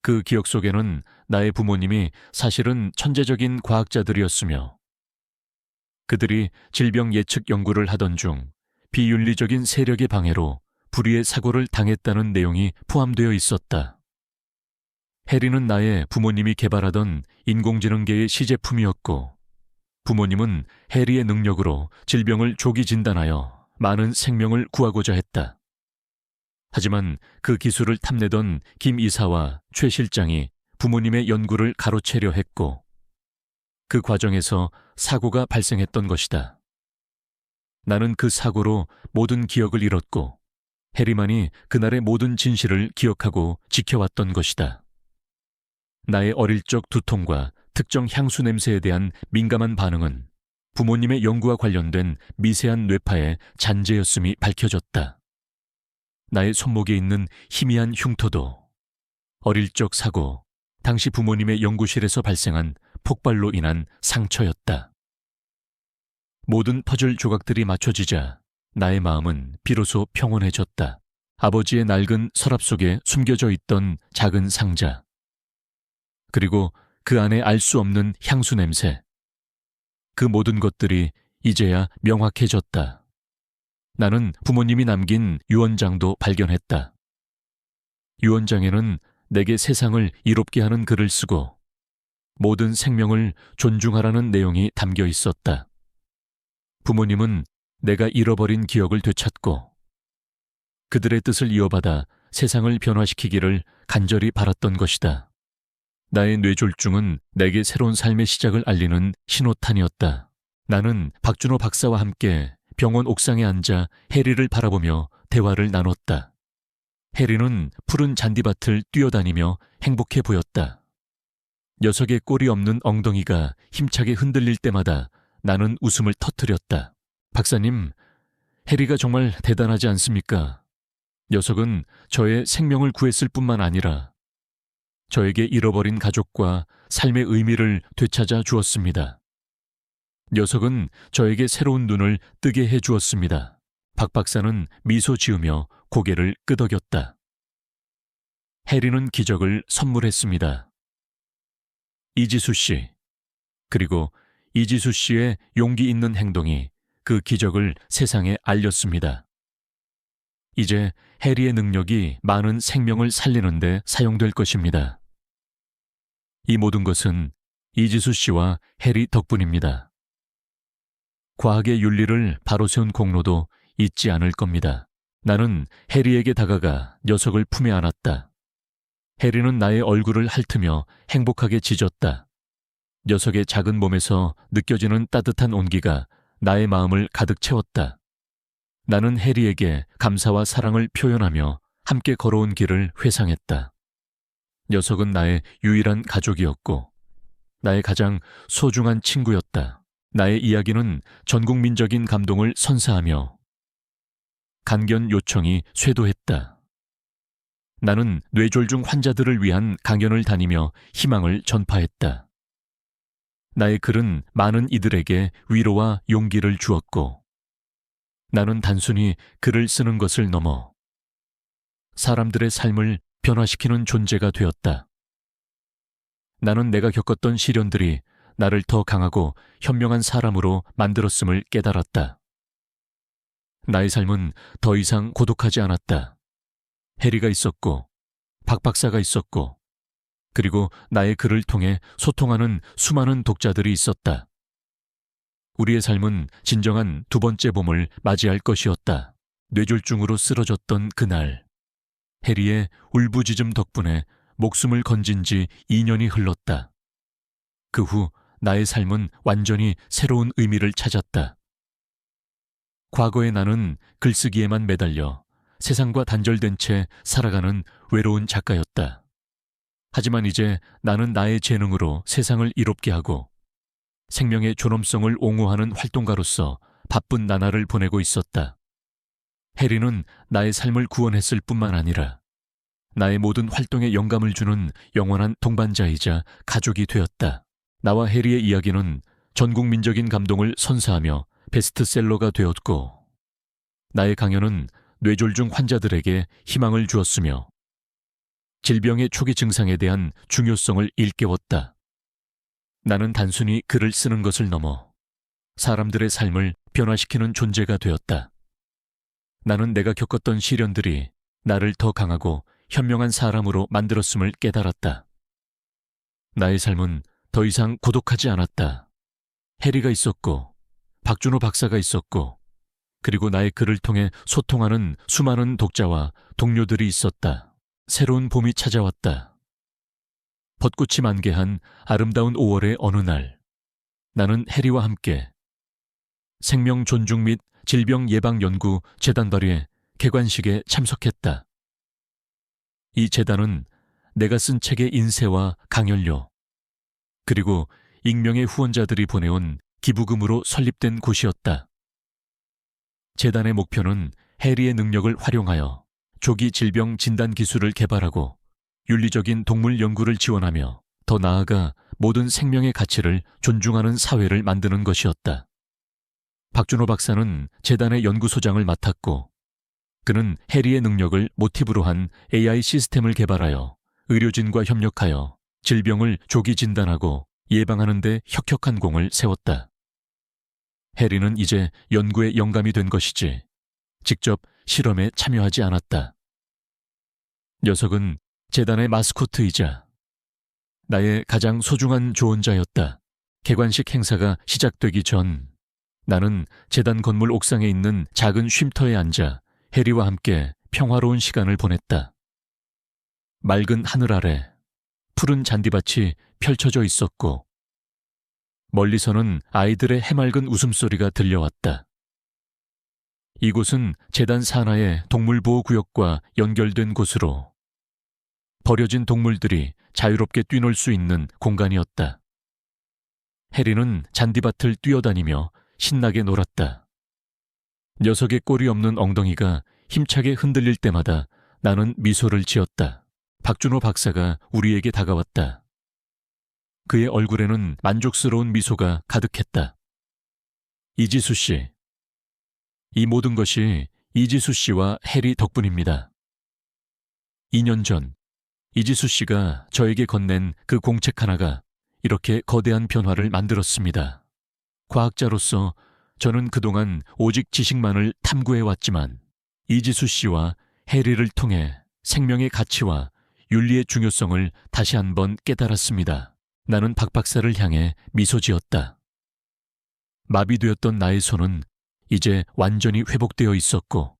A: 그 기억 속에는 나의 부모님이 사실은 천재적인 과학자들이었으며 그들이 질병 예측 연구를 하던 중 비윤리적인 세력의 방해로 불의의 사고를 당했다는 내용이 포함되어 있었다. 해리는 나의 부모님이 개발하던 인공지능계의 시제품이었고 부모님은 해리의 능력으로 질병을 조기 진단하여 많은 생명을 구하고자 했다. 하지만 그 기술을 탐내던 김 이사와 최 실장이 부모님의 연구를 가로채려 했고 그 과정에서 사고가 발생했던 것이다. 나는 그 사고로 모든 기억을 잃었고 해리만이 그날의 모든 진실을 기억하고 지켜왔던 것이다. 나의 어릴 적 두통과 특정 향수 냄새에 대한 민감한 반응은 부모님의 연구와 관련된 미세한 뇌파의 잔재였음이 밝혀졌다. 나의 손목에 있는 희미한 흉터도 어릴 적 사고, 당시 부모님의 연구실에서 발생한 폭발로 인한 상처였다. 모든 퍼즐 조각들이 맞춰지자 나의 마음은 비로소 평온해졌다. 아버지의 낡은 서랍 속에 숨겨져 있던 작은 상자, 그리고 그 안에 알 수 없는 향수 냄새, 그 모든 것들이 이제야 명확해졌다. 나는 부모님이 남긴 유언장도 발견했다. 유언장에는 내게 세상을 이롭게 하는 글을 쓰고 모든 생명을 존중하라는 내용이 담겨 있었다. 부모님은 내가 잃어버린 기억을 되찾고 그들의 뜻을 이어받아 세상을 변화시키기를 간절히 바랐던 것이다. 나의 뇌졸중은 내게 새로운 삶의 시작을 알리는 신호탄이었다. 나는 박준호 박사와 함께 병원 옥상에 앉아 해리를 바라보며 대화를 나눴다. 해리는 푸른 잔디밭을 뛰어다니며 행복해 보였다. 녀석의 꼬리 없는 엉덩이가 힘차게 흔들릴 때마다 나는 웃음을 터뜨렸다. 박사님, 해리가 정말 대단하지 않습니까? 녀석은 저의 생명을 구했을 뿐만 아니라 저에게 잃어버린 가족과 삶의 의미를 되찾아 주었습니다. 녀석은 저에게 새로운 눈을 뜨게 해 주었습니다. 박 박사는 미소 지으며 고개를 끄덕였다. 해리는 기적을 선물했습니다. 이지수 씨, 그리고 이지수 씨의 용기 있는 행동이 그 기적을 세상에 알렸습니다. 이제 해리의 능력이 많은 생명을 살리는 데 사용될 것입니다. 이 모든 것은 이지수 씨와 해리 덕분입니다. 과학의 윤리를 바로 세운 공로도 잊지 않을 겁니다. 나는 해리에게 다가가 녀석을 품에 안았다. 해리는 나의 얼굴을 핥으며 행복하게 짖었다. 녀석의 작은 몸에서 느껴지는 따뜻한 온기가 나의 마음을 가득 채웠다. 나는 해리에게 감사와 사랑을 표현하며 함께 걸어온 길을 회상했다. 녀석은 나의 유일한 가족이었고 나의 가장 소중한 친구였다. 나의 이야기는 전국민적인 감동을 선사하며 간견 요청이 쇄도했다. 나는 뇌졸중 환자들을 위한 강연을 다니며 희망을 전파했다. 나의 글은 많은 이들에게 위로와 용기를 주었고 나는 단순히 글을 쓰는 것을 넘어 사람들의 삶을 변화시키는 존재가 되었다. 나는 내가 겪었던 시련들이 나를 더 강하고 현명한 사람으로 만들었음을 깨달았다. 나의 삶은 더 이상 고독하지 않았다. 해리가 있었고, 박 박사가 있었고, 그리고 나의 글을 통해 소통하는 수많은 독자들이 있었다. 우리의 삶은 진정한 두 번째 봄을 맞이할 것이었다. 뇌졸중으로 쓰러졌던 그날, 해리의 울부짖음 덕분에 목숨을 건진 지 2년이 흘렀다. 그 후 나의 삶은 완전히 새로운 의미를 찾았다. 과거의 나는 글쓰기에만 매달려 세상과 단절된 채 살아가는 외로운 작가였다. 하지만 이제 나는 나의 재능으로 세상을 이롭게 하고 생명의 존엄성을 옹호하는 활동가로서 바쁜 나날을 보내고 있었다. 해리는 나의 삶을 구원했을 뿐만 아니라 나의 모든 활동에 영감을 주는 영원한 동반자이자 가족이 되었다. 나와 해리의 이야기는 전국민적인 감동을 선사하며 베스트셀러가 되었고 나의 강연은 뇌졸중 환자들에게 희망을 주었으며 질병의 초기 증상에 대한 중요성을 일깨웠다. 나는 단순히 글을 쓰는 것을 넘어 사람들의 삶을 변화시키는 존재가 되었다. 나는 내가 겪었던 시련들이 나를 더 강하고 현명한 사람으로 만들었음을 깨달았다. 나의 삶은 더 이상 고독하지 않았다. 해리가 있었고, 박준호 박사가 있었고, 그리고 나의 글을 통해 소통하는 수많은 독자와 동료들이 있었다. 새로운 봄이 찾아왔다. 벚꽃이 만개한 아름다운 5월의 어느 날, 나는 해리와 함께 생명 존중 및 질병 예방 연구 재단 발의회 개관식에 참석했다. 이 재단은 내가 쓴 책의 인쇄와 강연료, 그리고 익명의 후원자들이 보내온 기부금으로 설립된 곳이었다. 재단의 목표는 해리의 능력을 활용하여 조기 질병 진단 기술을 개발하고 윤리적인 동물 연구를 지원하며 더 나아가 모든 생명의 가치를 존중하는 사회를 만드는 것이었다. 박준호 박사는 재단의 연구소장을 맡았고 그는 해리의 능력을 모티브로 한 AI 시스템을 개발하여 의료진과 협력하여 질병을 조기 진단하고 예방하는 데 혁혁한 공을 세웠다. 해리는 이제 연구에 영감이 된 것이지 직접 실험에 참여하지 않았다. 녀석은 재단의 마스코트이자 나의 가장 소중한 조언자였다. 개관식 행사가 시작되기 전 나는 재단 건물 옥상에 있는 작은 쉼터에 앉아 해리와 함께 평화로운 시간을 보냈다. 맑은 하늘 아래 푸른 잔디밭이 펼쳐져 있었고 멀리서는 아이들의 해맑은 웃음소리가 들려왔다. 이곳은 재단 산하의 동물보호구역과 연결된 곳으로 버려진 동물들이 자유롭게 뛰놀 수 있는 공간이었다. 해리는 잔디밭을 뛰어다니며 신나게 놀았다. 녀석의 꼬리 없는 엉덩이가 힘차게 흔들릴 때마다 나는 미소를 지었다. 박준호 박사가 우리에게 다가왔다. 그의 얼굴에는 만족스러운 미소가 가득했다. 이지수 씨, 이 모든 것이 이지수 씨와 해리 덕분입니다. 2년 전 이지수 씨가 저에게 건넨 그 공책 하나가 이렇게 거대한 변화를 만들었습니다. 과학자로서 저는 그동안 오직 지식만을 탐구해왔지만 이지수 씨와 해리를 통해 생명의 가치와 윤리의 중요성을 다시 한번 깨달았습니다. 나는 박 박사를 향해 미소 지었다. 마비되었던 나의 손은 이제 완전히 회복되어 있었고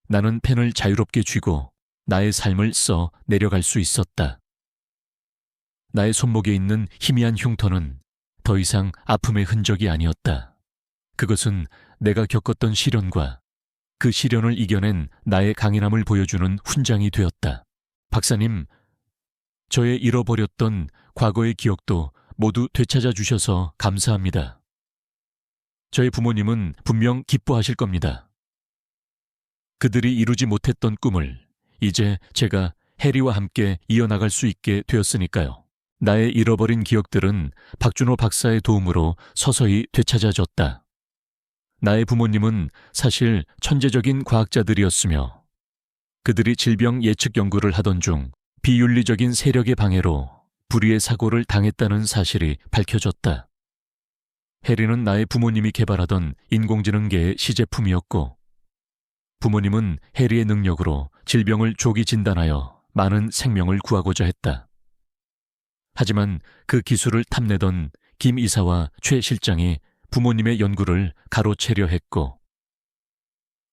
A: 나는 펜을 자유롭게 쥐고 나의 삶을 써 내려갈 수 있었다. 나의 손목에 있는 희미한 흉터는 더 이상 아픔의 흔적이 아니었다. 그것은 내가 겪었던 시련과 그 시련을 이겨낸 나의 강인함을 보여주는 훈장이 되었다. 박사님, 저의 잃어버렸던 과거의 기억도 모두 되찾아 주셔서 감사합니다. 저의 부모님은 분명 기뻐하실 겁니다. 그들이 이루지 못했던 꿈을 이제 제가 해리와 함께 이어나갈 수 있게 되었으니까요. 나의 잃어버린 기억들은 박준호 박사의 도움으로 서서히 되찾아졌다. 나의 부모님은 사실 천재적인 과학자들이었으며 그들이 질병 예측 연구를 하던 중 비윤리적인 세력의 방해로 불의의 사고를 당했다는 사실이 밝혀졌다. 해리는 나의 부모님이 개발하던 인공지능계의 시제품이었고 부모님은 해리의 능력으로 질병을 조기 진단하여 많은 생명을 구하고자 했다. 하지만 그 기술을 탐내던 김 이사와 최 실장이 부모님의 연구를 가로채려 했고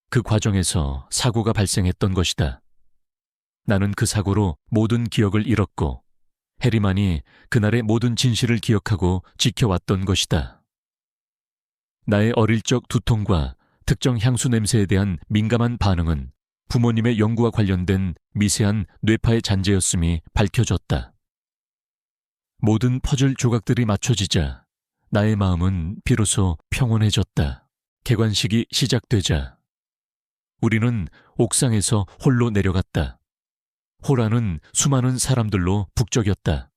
A: 그 과정에서 사고가 발생했던 것이다. 나는 그 사고로 모든 기억을 잃었고 해리만이 그날의 모든 진실을 기억하고 지켜왔던 것이다. 나의 어릴 적 두통과 특정 향수 냄새에 대한 민감한 반응은 부모님의 연구와 관련된 미세한 뇌파의 잔재였음이 밝혀졌다. 모든 퍼즐 조각들이 맞춰지자 나의 마음은 비로소 평온해졌다. 개관식이 시작되자 우리는 옥상에서 홀로 내려갔다. 홀안은 수많은 사람들로 북적였다.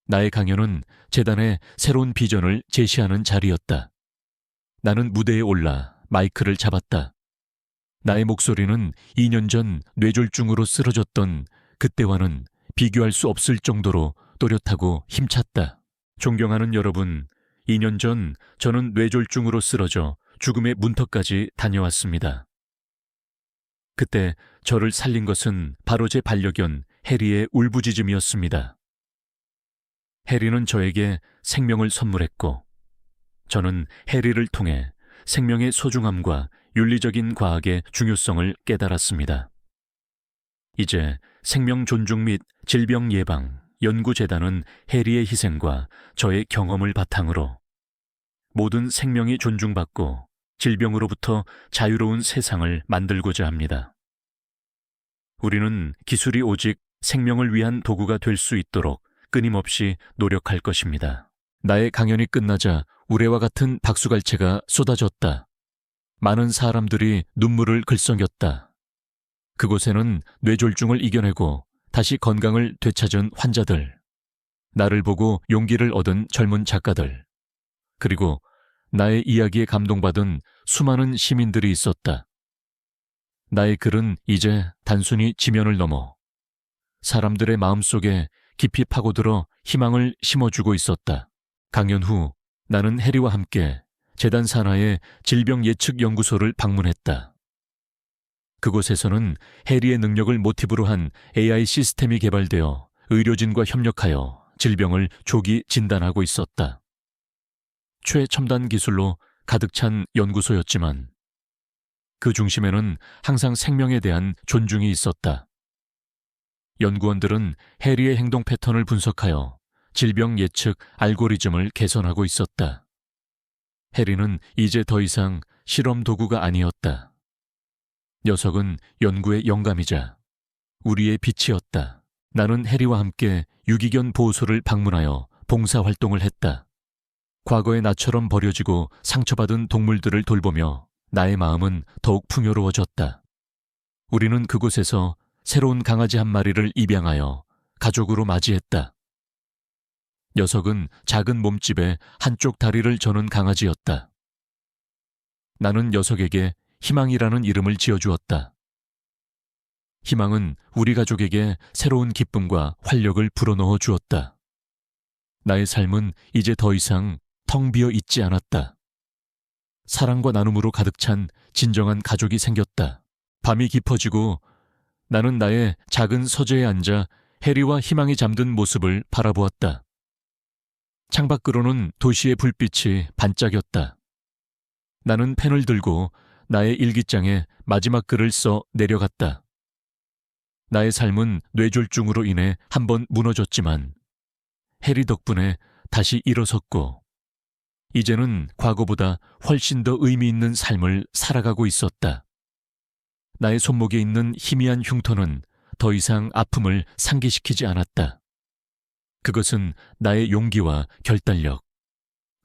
A: 나의 강연은 재단의 새로운 비전을 제시하는 자리였다. 나는 무대에 올라 마이크를 잡았다. 나의 목소리는 2년 전 뇌졸중으로 쓰러졌던 그때와는 비교할 수 없을 정도로 또렷하고 힘찼다. 존경하는 여러분, 2년 전 저는 뇌졸중으로 쓰러져 죽음의 문턱까지 다녀왔습니다. 그때 저를 살린 것은 바로 제 반려견 해리의 울부짖음이었습니다. 해리는 저에게 생명을 선물했고 저는 해리를 통해 생명의 소중함과 윤리적인 과학의 중요성을 깨달았습니다. 이제 생명 존중 및 질병 예방 연구재단은 해리의 희생과 저의 경험을 바탕으로 모든 생명이 존중받고 질병으로부터 자유로운 세상을 만들고자 합니다. 우리는 기술이 오직 생명을 위한 도구가 될 수 있도록 끊임없이 노력할 것입니다. 나의 강연이 끝나자 우레와 같은 박수갈채가 쏟아졌다. 많은 사람들이 눈물을 글썽였다. 그곳에는 뇌졸중을 이겨내고 다시 건강을 되찾은 환자들, 나를 보고 용기를 얻은 젊은 작가들, 그리고 나의 이야기에 감동받은 수많은 시민들이 있었다. 나의 글은 이제 단순히 지면을 넘어 사람들의 마음속에 깊이 파고들어 희망을 심어주고 있었다. 강연 후 나는 해리와 함께 재단 산하의 질병 예측 연구소를 방문했다. 그곳에서는 해리의 능력을 모티브로 한 AI 시스템이 개발되어 의료진과 협력하여 질병을 조기 진단하고 있었다. 최첨단 기술로 가득 찬 연구소였지만 그 중심에는 항상 생명에 대한 존중이 있었다. 연구원들은 해리의 행동 패턴을 분석하여 질병 예측 알고리즘을 개선하고 있었다. 해리는 이제 더 이상 실험 도구가 아니었다. 녀석은 연구의 영감이자 우리의 빛이었다. 나는 해리와 함께 유기견 보호소를 방문하여 봉사활동을 했다. 과거의 나처럼 버려지고 상처받은 동물들을 돌보며 나의 마음은 더욱 풍요로워졌다. 우리는 그곳에서 새로운 강아지 한 마리를 입양하여 가족으로 맞이했다. 녀석은 작은 몸집에 한쪽 다리를 저는 강아지였다. 나는 녀석에게 희망이라는 이름을 지어주었다. 희망은 우리 가족에게 새로운 기쁨과 활력을 불어넣어 주었다. 나의 삶은 이제 더 이상 텅 비어 있지 않았다. 사랑과 나눔으로 가득 찬 진정한 가족이 생겼다. 밤이 깊어지고 나는 나의 작은 서재에 앉아 해리와 희망이 잠든 모습을 바라보았다. 창밖으로는 도시의 불빛이 반짝였다. 나는 펜을 들고 나의 일기장에 마지막 글을 써 내려갔다. 나의 삶은 뇌졸중으로 인해 한번 무너졌지만 해리 덕분에 다시 일어섰고 이제는 과거보다 훨씬 더 의미 있는 삶을 살아가고 있었다. 나의 손목에 있는 희미한 흉터는 더 이상 아픔을 상기시키지 않았다. 그것은 나의 용기와 결단력,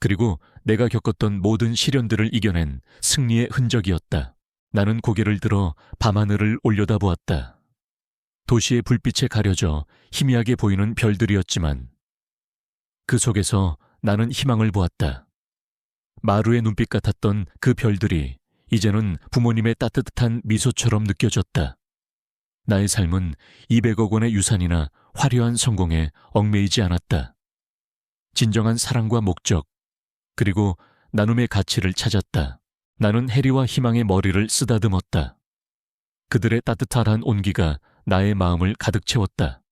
A: 그리고 내가 겪었던 모든 시련들을 이겨낸 승리의 흔적이었다. 나는 고개를 들어 밤하늘을 올려다보았다. 도시의 불빛에 가려져 희미하게 보이는 별들이었지만 그 속에서 나는 희망을 보았다. 마루의 눈빛 같았던 그 별들이 이제는 부모님의 따뜻한 미소처럼 느껴졌다. 나의 삶은 200억 원의 유산이나 화려한 성공에 얽매이지 않았다. 진정한 사랑과 목적, 그리고 나눔의 가치를 찾았다. 나는 해리와 희망의 머리를 쓰다듬었다. 그들의 따뜻한 온기가 나의 마음을 가득 채웠다.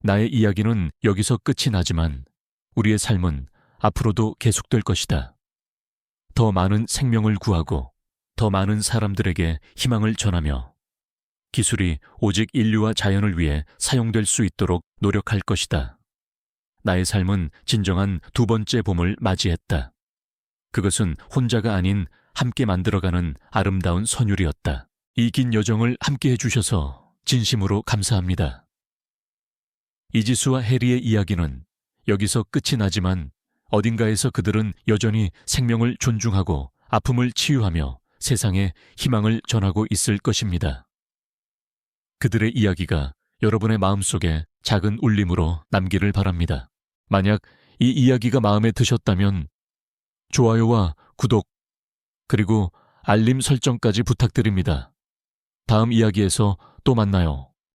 A: 나의 이야기는 여기서 끝이 나지만 우리의 삶은 앞으로도 계속될 것이다. 더 많은 생명을 구하고 더 많은 사람들에게 희망을 전하며 기술이 오직 인류와 자연을 위해 사용될 수 있도록 노력할 것이다. 나의 삶은 진정한 두 번째 봄을 맞이했다. 그것은 혼자가 아닌 함께 만들어가는 아름다운 선율이었다. 이 긴 여정을 함께 해주셔서 진심으로 감사합니다. 이지수와 해리의 이야기는 여기서 끝이 나지만 어딘가에서 그들은 여전히 생명을 존중하고 아픔을 치유하며 세상에 희망을 전하고 있을 것입니다. 그들의 이야기가 여러분의 마음속에 작은 울림으로 남기를 바랍니다. 만약 이 이야기가 마음에 드셨다면 좋아요와 구독, 그리고 알림 설정까지 부탁드립니다. 다음 이야기에서 또 만나요.